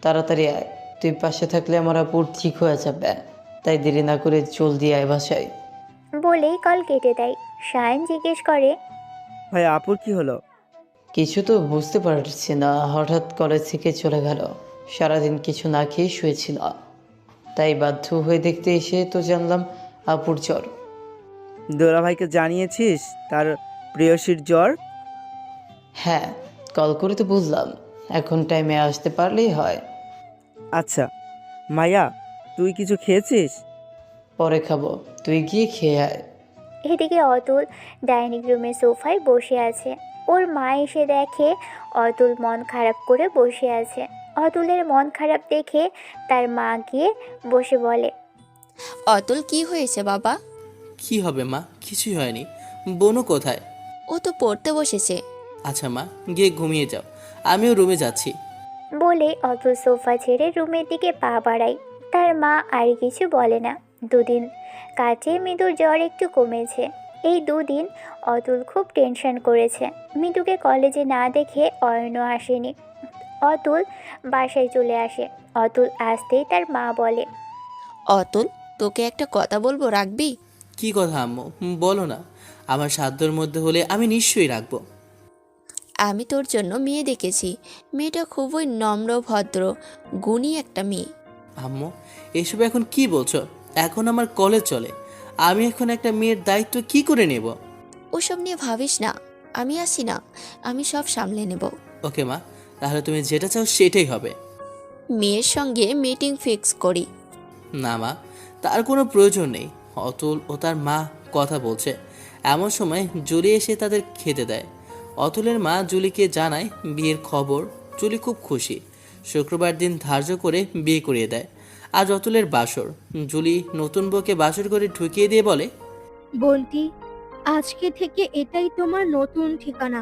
তাড়াতাড়ি আয়। তুই পাশে থাকলে আমার আপুর ঠিক হয়ে যাবে, তাই দেরি না করে জলদি আয় বাসায়। বলেই কল কেটে দেয়। সায়ন জিজ্ঞেস করে, ভাই আপুর কি হলো? কিছু তো বুঝতে পারছি না, হঠাৎ কলেজ থেকে চলে গেল। সারাদিন কিছু না খেয়ে শুয়েছিল, তাই বাধ্য হয়ে দেখতে এসে তো জানলাম আপুর জ্বর। দোলা ভাইকে জানিয়েছিস তার প্রেয়সীর জ্বর? হ্যাঁ, কল করে তো বুঝলাম। এখন টাইমে আসতে পারলেই হয়। আচ্ছা মায়া, তুই কিছু খেয়েছিস? পরে খাবো, তুই গিয়ে খেয়ে আয়। এদিকে অতুল ডাইনিং রুমে সোফায় বসে আছে। ওর মা এসে দেখে অতুল মন খারাপ করে বসে আছে। অতুলের মন খারাপ দেখে তার মা গিয়ে বসে বলে, অতুল কি হয়েছে বাবা? কি হবে মা, কিছুই হয়নি। বোনও কোথায়? ও তো পড়তে বসেছে। আচ্ছা মা, গিয়ে ঘুমিয়ে যাও, আমিও রুমে যাচ্ছি। বলে অতুল সোফা ছেড়ে রুমের দিকে পা বাড়ায়। তার মা আর কিছু বলে না। দুদিন কাটে মৃদুর জ্বর একটু কমেছে। এই দুদিন অতুল খুব টেনশন করেছে। মৃদুকে কলেজে না দেখে অয়নও আসেনি। অতুল বাসায় চলে আসে। অতুল আসতেই তার মা বলে, অতুল, তোকে একটা কথা বলবো, রাখবি? কি কথা আম্মু, বলো না। আমার সাধ্যের মধ্যে হলে আমি নিশ্চয়ই রাখবো। আমি তোর জন্য মেয়ে দেখেছি। মেয়েটা খুবই নম্র, ভদ্র, গুণী একটা মেয়ে। আম্মু, এসব এখন কি বলছো? এখন আমার কলেজ চলে, আমি এখন একটা মেয়ের দায়িত্ব কি করে নেব? ওসব নিয়ে ভাবিস না, আমি আসি না, আমি সব সামলে নেব। ওকে মা, তাহলে তুমি যেটা চাও সেটাই হবে। মেয়ের সঙ্গে মিটিং ফিক্স করি। না মা, তার কোনো প্রয়োজন নেই। অতুল ও তার মা কথা বলছে। এমন সময় জুলি এসে তাদের খেতে দেয়। অতুলের মা জুলিকে জানায় বিয়ের খবর। জুলি খুব খুশি। শুক্রবার দিন ধার্য করে বিয়ে করিয়ে দেয়। আজ অতুলের বাসর। জুলি নতুন বউকে বাসর করে ঢুকিয়ে দিয়ে বলে, বন্টি, আজকে থেকে এটাই তোমার নতুন ঠিকানা।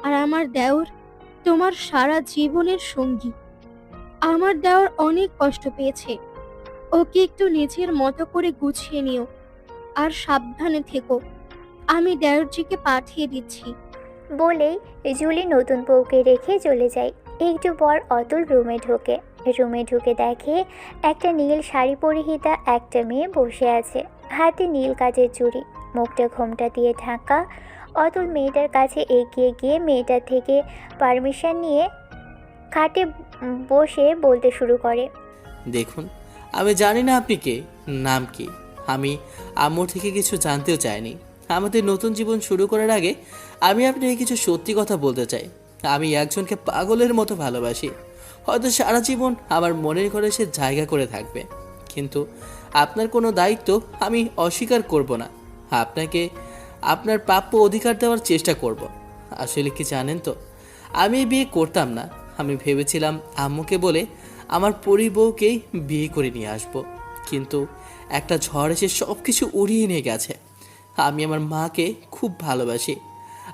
আর আমার দেওর তোমার সারা জীবনের সঙ্গী। আমার দেওর অনেক কষ্ট পেয়েছে। ওকে একটু নিজের মতো করে গুছিয়ে নিও আর সাবধানে থেকো। আমি দেওরজিকে পাঠিয়ে দিচ্ছি। বলেই জুলি নতুন বউকে রেখে চলে যায়। একটু পর অতুল রুমে ঢোকে। রুমে ঢুকে দেখে একটা নীল শাড়ি পরিহিতা একটা মেয়ে বসে আছে, হাতে নীল কাচের চুড়ি, মুখটা ঘোমটা দিয়ে ঢাকা। অতুল মেয়েটার কাছে এগিয়ে গিয়ে মেয়েটার থেকে পারমিশন নিয়ে খাটে বসে বলতে শুরু করে, দেখুন, আমি জানি না আপনি কে, নাম কি। আমি আম্মুর থেকে কিছু জানতেও চাইনি। আমাদের নতুন জীবন শুরু করার আগে আমি আপনাকে কিছু সত্যি কথা বলতে চাই। আমি একজনকে পাগলের মতো ভালোবাসি। হয়তো সারা জীবন আমার মনের ঘরে সে জায়গা করে থাকবে। কিন্তু আপনার কোনো দায়িত্ব আমি অস্বীকার করব না। আপনাকে আপনার প্রাপ্য অধিকার দেওয়ার চেষ্টা করব। আসলে কি জানেন তো, আমি এই বিয়ে করতাম না। আমি ভেবেছিলাম আম্মুকে বলে আমার পরিবউকেই বিয়ে করে নিয়ে আসব। কিন্তু একটা ঝড় এসে সব কিছু উড়িয়ে নিয়ে গেছে। আমি আমার মাকে খুব ভালোবাসি।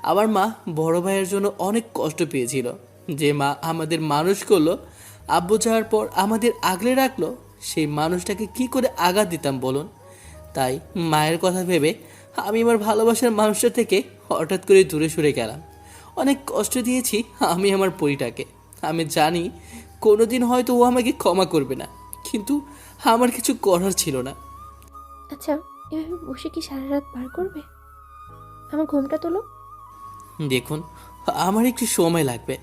আমার মা বড় ভাইয়ের জন্য অনেক কষ্ট পেয়েছিল। যে মা আমাদের মানুষ করলো, আব্বু যাওয়ার পর আমাদের আগলে রাখলো, সেই মানুষটাকে কি করে আঘাত দিতাম বলুন? তাই মায়ের কথা ভেবে আমি আমার ভালোবাসার মানুষটা থেকে হঠাৎ করে দূরে সরে গেলাম। অনেক কষ্ট দিয়েছি আমি আমার পরিটাকে। আমি জানি কোনোদিন হয়তো ও আমাকে ক্ষমা করবে না, কিন্তু আমার কিছু করার ছিল না। আচ্ছা, এভাবে বসে কি সারা রাত পার করবে? আমার ঘুমটা তোলো। দেখুন, আমার একটু সময় লাগবে।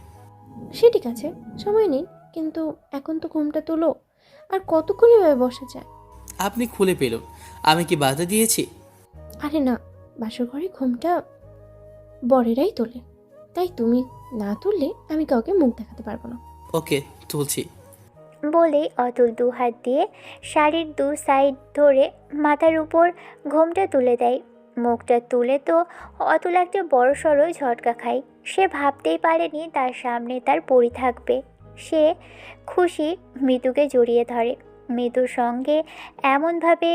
সে ঠিক আছে, সময় নিন, কিন্তু এখন তো ঘুমটা তোলো। আর কতক্ষণ এভাবে বসা যায়? আপনি খুলে পেলুন, আমি কি বাধা দিয়েছি? আরে না, বাসর ঘরে ঘুমটা বরেরাই তোলে, তাই তুমি না তুললে আমি কাউকে মুখ দেখাতে পারবো না। ওকে, তুলছি। বলেই অতুল দু হাত দিয়ে শাড়ির দু সাইড ধরে মাথার উপর ঘোমটা তুলে দেয়। মুখটা তুলে তো অতুল একটা বড় সড়ো ঝটকা খায়। সে ভাবতেই পারেনি তার সামনে তার পরি থাকবে। সে খুশি মিতুকে জড়িয়ে ধরে। মিতুর সঙ্গে এমনভাবে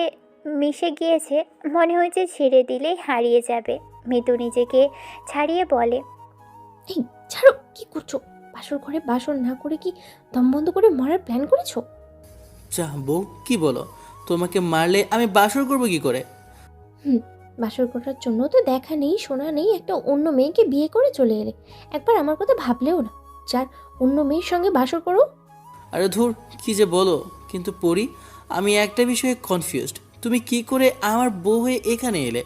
মিশে গিয়েছে, মনে হয়েছে ছেড়ে দিলেই হারিয়ে যাবে। মিতু নিজেকে ছাড়িয়ে বলে, এই ছাড়ো, কি করছো? বাসর ঘরে বাসর না করে কি দম বন্ধ করে মরার প্ল্যান করেছো? যা বউ, কি বলো? তোমাকে মারলে আমি বাসর করবো কি করে? বাসর করার জন্য তো দেখা নেই, শোনা নেই, একটা অন্য মেয়েকে বিয়ে করে চলে এলে। একবার আমার কথা ভাবলেও না, যার অন্য মেয়ের সঙ্গে বাসর করো। আরে ধুর, কি যে বলো। কিন্তু পরি, আমি একটা বিষয়ে কনফিউজড। তুমি কি করে আমার বউ হয়ে এখানে এলে?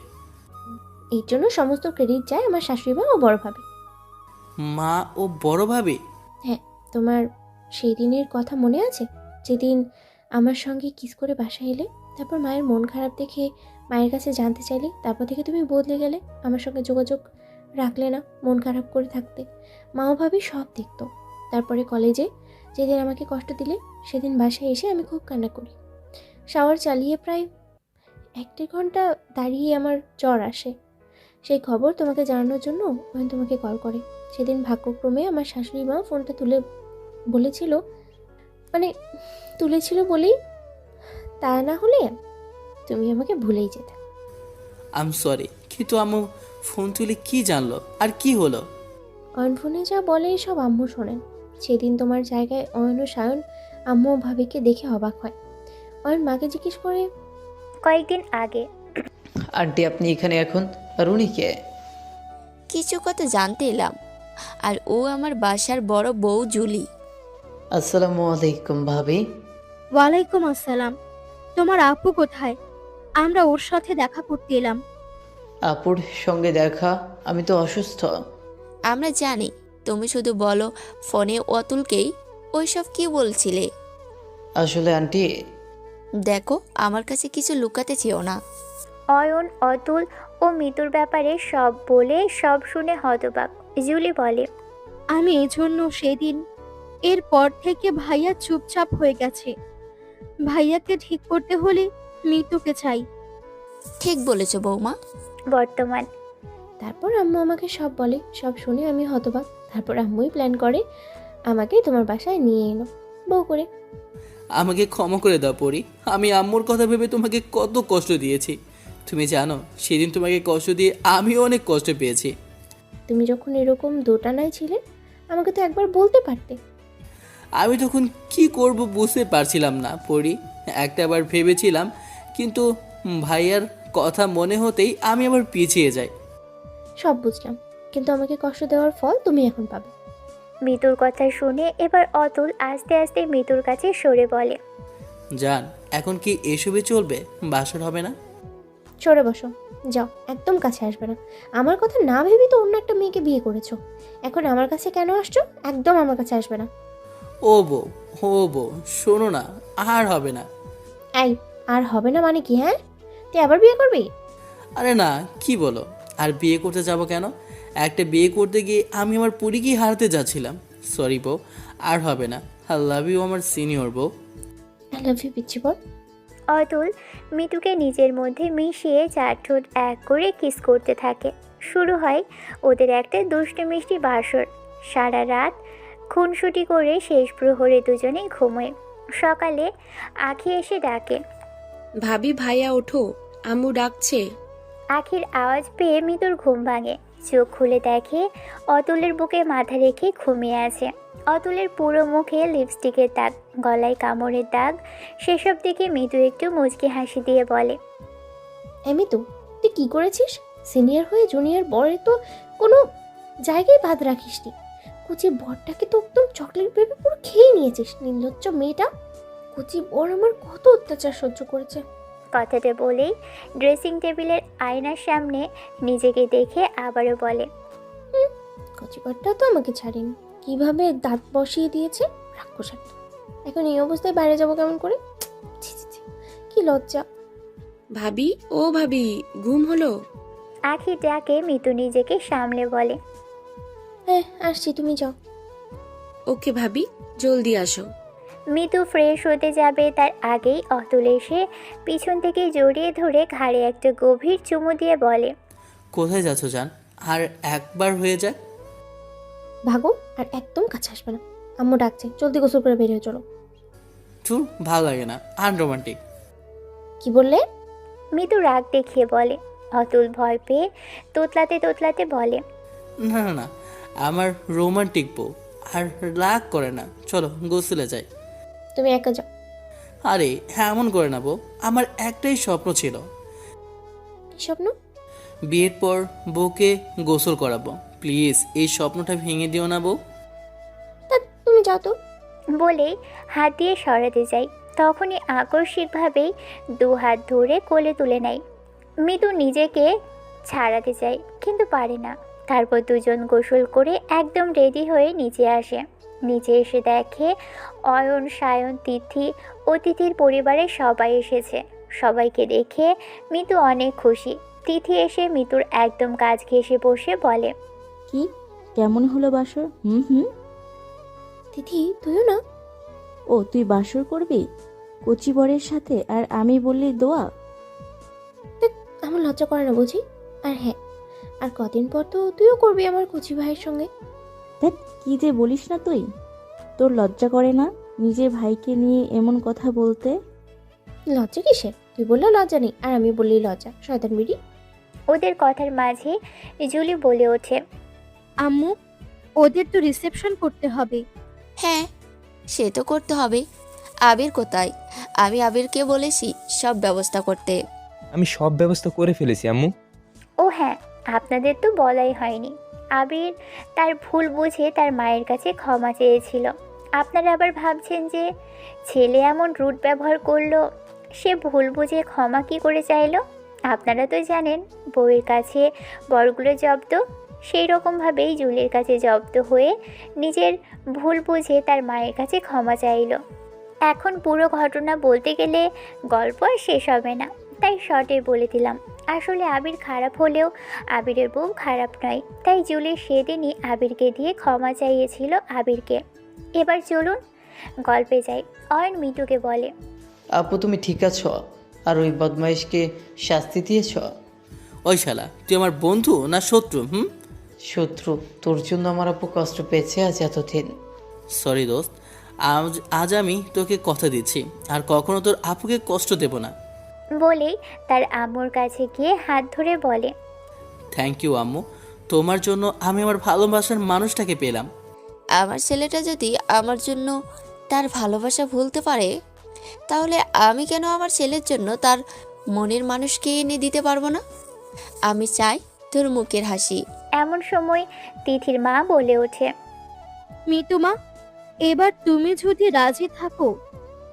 এই জন্য সমস্ত ক্রেডিট যায় আমার শাশুড়ি মা ও বড় ভাবি। মা ও বড় ভাবি? হ্যাঁ, তোমার সেই দিনের কথা মনে আছে, যেদিন আমার সঙ্গে কিস করে বাসায় এলে, তারপর মায়ের মন খারাপ দেখে মায়ের কাছে জানতে চাইলে, তারপর থেকে তুমি বদলে গেলে, আমার সঙ্গে যোগাযোগ রাখলে না, মন খারাপ করে থাকতে। মাও ভাবি সব দেখতো। তারপরে কলেজে যেদিন আমাকে কষ্ট দিলে, সেদিন বাসায় এসে আমি খুব কান্না করি। শাওয়ার চালিয়ে প্রায় 1 ঘন্টা দাঁড়িয়ে আমার জ্বর আসে। সেই খবর তোমাকে জানানোর জন্য আমি তোমাকে কল করে। সেদিন ভাগ্যক্রমে আমার শাশুড়ি মা ফোনটা তুলেছিল বলেই, তা না হলে তুমি আমাকে ভুলেই যেতে। আম সরি, কিন্তু আম্মু ফোন তুলে কি জানলো আর কি হলো? অয়ন ফোনে যা বলে সব আম্মু শোনেন। সেদিন তোমার জায়গায় অয়ন ও সায়ন আম্মু ও ভাবিকে দেখে অবাক হয়। অয়ন মাকে জিজ্ঞেস করে, কয়েকদিন আগে। আন্টি, আপনি এখানে এখন? আর উনি কে? কিছু কথা জানতে এলাম। আর ও আমার বাসার বড় বউ জুলি। আসসালামু আলাইকুম ভাবি। ওয়ালাইকুম আসসালাম। তোমার আপু কোথায়? আমরা ওর সাথে দেখা করতে এলাম। আপুর সঙ্গে দেখা? আমি তো অসুস্থ। আমরা জানি, তুমি শুধু বলো ফোনে অতুলকেই ওইসব কি বলছিলে। আসলে আন্টি, দেখো, আমার কাছে কিছু লুকাতে চেও না। অয়ন অতুল ও মিতুর ব্যাপারে সব বলে সব শুনে হতবাক। জুলি বলে, আমি এজন্য সেদিন, এরপর থেকে ভাইয়া চুপচাপ হয়ে গেছে। ভাইয়াকে ঠিক করতে হলে মিতুকে চাই। ঠিক বলেছো বৌমা। বর্তমান। তারপর আম্মু আমাকে সব বলে, সব শুনে আমি হতবাক। তারপর আম্মুই প্ল্যান করে আমাকে তোমার বাসায় নিয়ে এলো বউ করে। আমাকে ক্ষমা করে দাও পরি। আমি আম্মুর কথা ভেবে তোমাকে কত কষ্ট দিয়েছি। তুমি জানো, সেদিন তোমাকে কষ্ট দিয়ে আমিও অনেক কষ্ট পেয়েছি। তুমি যখন এরকম দোটানায় ছিলে, আমাকে তো একবার বলতে পারতে। আমি তখন কি করব বুঝতে পারছিলাম না পরি। একটাবার ভেবেছিলাম, কিন্তু ভাইয়ার কথা মনে হতেই আমি আবার পিছিয়ে যাই। সব বুঝলাম, কিন্তু আমাকে কষ্ট দেওয়ার ফল তুমি এখন পাবে। মিতুর কথা শুনে এবার অতুল আস্তে আস্তে মিতুর কাছে সরে বলে, জান, এখন কি এসবে চলবে? বাসর হবে না? সরে বসো, যাও, একদম কাছে আসবে না। আমার কথা না ভেবেই তো অন্য একটা মেয়েকে বিয়ে করেছো। এখন আমার কাছে কেন আসছো? একদম আমার কাছে আসবে না। ও বউ, শোনো না, আর হবে না। এই, আর হবে না মানে কি? হ্যাঁ, তুই আবার বিয়ে করবি? আরে না, কি বলো? আর বিয়ে করতে যাব কেন? একটা বিয়ে করতে গিয়ে আমি আমার পরীকেই হারাতে যাচ্ছিলাম। সরি বউ, আর হবে না। আই লাভ ইউ আমার সিনিয়র বউ। আই লাভ ইউ পিচ্ছি বল। অতুল মিতুকে নিজের মধ্যে মিশিয়ে চার ঠোঁট এক করে কিস করতে থাকে। শুরু হয় ওদের একটা দুষ্টু মিষ্টি বাসর। সারা রাত খুনসুটি করে শেষ প্রহরে দুজনেই ঘুমোয়। সকালে আখি এসে ডাকে, ভাবি ভাইয়া ওঠো, আম্মু ডাকছে। আখির আওয়াজ পেয়ে মিতুর ঘুম ভাঙে। চোখ খুলে দেখে অতুলের বুকে মাথা রেখে ঘুমিয়ে আছে। অতুলের পুরো মুখে লিপস্টিকের দাগ, গলায় কামড়ের দাগ। সেসব দেখে মিতু একটু মুচকি হাসি দিয়ে বলে, এমনি তো তুই কি করেছিস? সিনিয়র হয়ে জুনিয়র বরের তো কোনো জায়গায় বাদ রাখিসনি। কুচি বরটাকে তো একদম চকলেট ভেবে পুরো খেয়ে নিয়েছিস, নির্লজ্জ মেয়েটা। কুচি বর আমার কত অত্যাচার সহ্য করেছে। কথাটা বলেই ড্রেসিং টেবিলের আয়নার সামনে নিজেকে দেখে আবারও বলে, কুচি বরটা তো আমাকে ছাড়েনি, কিভাবে দাঁত বসিয়ে দিয়েছে, রাক্ষস একটা। এখন এই অবস্থায় বাইরে যাবো কেমন করে? ছি ছি ছি, কি লজ্জা। ভাবি, ও ভাবি, ঘুম হলো? আখি ডাকে মিতু নিজেকে সামলে বলে, হ্যাঁ আসছি, তুমি যাও। ওকে ভাবি, জলদি আসো। মিতু ফ্রেশ হতে যাবে তার আগেই অতুল এসে পিছন থেকে জড়িয়ে ধরে ঘাড়ে একটা গভীর চুমু দিয়ে বলে, কোথায় যাচ্ছ জান? আর একবার হয়ে যায়। ভাগো, আর একদম কাছে আসবে না। আম্মু ডাকছে, জলদি গোসল করে বেরিয়ে চলো। চুর, ভালো লাগে না, আনরোমান্টিক। কি বললে? মিতু রাগ দেখিয়ে বলে। অতুল ভয় পেয়ে তোতলাতে তোতলাতে বলে, না না না, আমার রোমান্টিক বউ, আর রাগ করে না, চলো গোসলে যাই। তুমি একা যাও। আরে হ্যাঁ, এমন করে না বউ, আমার একটাই স্বপ্ন ছিল, কি স্বপ্ন? বিয়ের পর বউকে গোসল করাবো। প্লিজ এই স্বপ্নটা ভেঙে দিও না বউ। তা তুমি যাও তো। বলেই হাত দিয়ে সরাতে যাই, তখনই আকস্মিকভাবেই দু হাত ধরে কোলে তুলে নেয়। মিতু নিজেকে ছাড়াতে চায় কিন্তু পারে না। তারপর দুজন গোসল করে একদম রেডি হয়ে নিচে আসে। নিচে এসে দেখে অয়ন, সায়ন, তিথি ও তিথির পরিবারের সবাই এসেছে। সবাইকে দেখে মিতু অনেক খুশি। তিথি এসে মিতুর একদম কাছ ঘেঁষে বসে বলে, কি কেমন হলো বাসর? হুম। দিদি তুইও না? ও তুই বাসর করবি কচি বরের সাথে, আর আমি বললি দোয়া? আমার লজ্জা করে না বুঝি? আর হ্যাঁ, আর কদিন পর তো তুইও করবি আমার কচি ভাইয়ের সঙ্গে। দেখ কি যে বলিস না তুই, তোর লজ্জা করে না নিজের ভাইকে নিয়ে এমন কথা বলতে? লজ্জা কিসের? তুই বললেও লজ্জা নেই, আর আমি বললেই লজ্জা, শয়তান বিড়ি। ওদের কথার মাঝে জুলি বলে ওঠে, আম্মু, ওদের তো রিসেপশন করতে হবে। হ্যাঁ, সে তো করতে হবে। আবির কোথায়? আমি আবিরকে বলেছি সব ব্যবস্থা করতে। আমি সব ব্যবস্থা করে ফেলেছি আম্মু। ও হ্যাঁ, আপনাদের তো বলাই হয়নি, আবির তার ভুল বুঝে তার মায়ের কাছে ক্ষমা চেয়েছিল। আপনারা আবার ভাবছেন যে ছেলে এমন রুট ব্যবহার করলো, সে ভুল বুঝে ক্ষমা কি করে চাইলো? আপনারা তো জানেন বউয়ের কাছে বরগুলো জব্দ, সেই রকমভাবেই জুলির কাছে জব্দ হয়ে নিজের ভুল বুঝে তার মায়ের কাছে ক্ষমা চাইলো। এখন পুরো ঘটনা বলতে গেলে গল্প আর শেষ হবে না, তাই শর্টে বলে দিলাম। আসলে আবির খারাপ হলেও আবিরের বউ খারাপ নয়, তাই জুলি সেদিনই আবিরকে দিয়ে ক্ষমা চাইয়েছিল আবিরকে। এবার চলুন গল্পে যাই। অয়ন মিতুকে বলে, আপু তুমি ঠিক আছো? আর ওই বদমাইশকে শাস্তি দিয়েছ? ওই শালা, তুই আমার বন্ধু না শত্রু? শত্রু। তোর জন্য আমার আপু কষ্ট পেয়েছে আজ এতদিন। সরি দোস্ত, আজ আমি তোকে কথা দিচ্ছি আর কখনো তোর আপুকে কষ্ট দেব না। বলেই তার আম্মুর কাছে গিয়ে হাত ধরে বলে, থ্যাংক ইউ আম্মু, তোমার জন্য আমি আমার ভালোবাসার মানুষটাকে পেলাম। আমার ছেলেটা যদি আমার জন্য তার ভালোবাসা ভুলতে পারে, তাহলে আমি কেন আমার ছেলের জন্য তার মনের মানুষকে এনে দিতে পারবো না? আমি চাই তোর মুখের হাসি। এমন সময় তিথির মা বলে ওঠে, মিতু মা, এবার তুমি যদি রাজি থাকো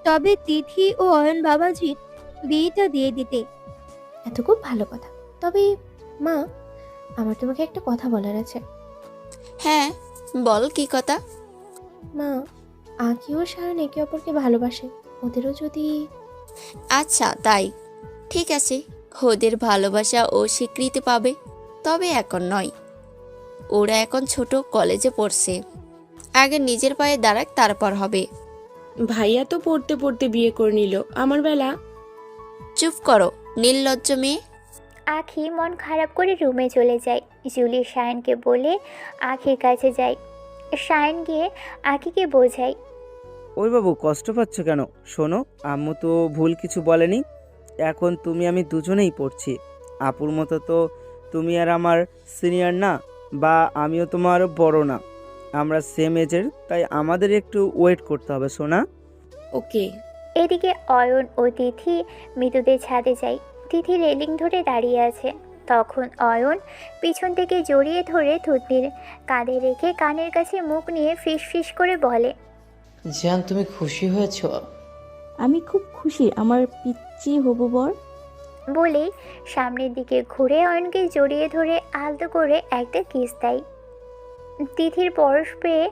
তবে তিথি ও অয়ন বাবাজির বিয়েটা দিয়ে দিতে। এত খুব ভালো কথা। তবে মা, আমার তোমাকে একটা কথা বলার আছে। হ্যাঁ বল, কি কথা? মা, আঁকি ও সায়ন একে অপরকে ভালোবাসে, ওদেরও যদি... আচ্ছা তাই, ঠিক আছে, ওদের ভালোবাসা ও স্বীকৃতি পাবে, তবে এখন নয়। ওরা এখন ছোট, কলেজে পড়ছে, আগে নিজের পায়ে দাঁড়াক, তারপর হবে। ভাইয়া তো পড়তে পড়তে বিয়ে করে নিল, আমার বেলা। চুপ করো নির্লজ্জ মেয়ে। আখি মন খারাপ করে রুমে চলে যায়। জুলি সায়নকে বলে আখির কাছে যায়। সায়ন গিয়ে আখিকে বোঝায়, ওই বাবু কষ্ট পাচ্ছ কেন? শোনো, আম্মু তো ভুল কিছু বলেনি। এখন তুমি আমি দুজনেই পড়ছি। আপুর মতো তো তুমি আর আমার সিনিয়র না, বা আমিও তোমার বড় না। আমরা সেম এজের, তাই আমাদের একটু ওয়েট করতে হবে সোনা। ওকে। এদিকে অয়ন ও তিথি মৃতদের ছাদে যায়। তিথি রেলিং ধরে দাঁড়িয়ে আছে। তখন অয়ন পিছন থেকে জড়িয়ে ধরে থুতনির কাঁধে রেখে কানের কাছে মুখ নিয়ে ফিস ফিস করে বলে, জান তুমি খুশি হয়েছো? আমি খুব খুশি আমার পিচ্চি হবু বর। বলেই সামনের দিকে ঘুরে অয়নকে জড়িয়ে ধরে আলতো করে একটা কিস দেয়। তিথির পরশ পেয়ে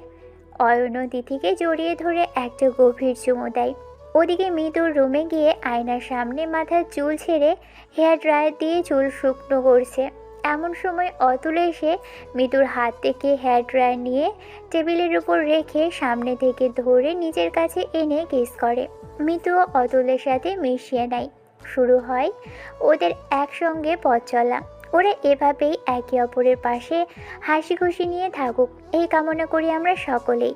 অয়নও তিথিকে জড়িয়ে ধরে একটা গভীর চুমু দেয়। ওদিকে মৃদুর রুমে গিয়ে আয়নার সামনে মাথার চুল ছেড়ে হেয়ার ড্রায়ার দিয়ে চুল শুকনো করছে। এমন সময় অতুল এসে মৃদুর হাত থেকে হেয়ার ড্রায়ার নিয়ে টেবিলের উপর রেখে সামনে থেকে ধরে নিজের কাছে এনে কিস করে। মৃদুও অতুলের সাথে মিশিয়ে নেয়। শুরু হয় ওদের একসঙ্গে পথ চলা। ওরা এভাবেই একে অপরের পাশে হাসি খুশি নিয়ে থাকুক এই কামনা করি আমরা সকলেই।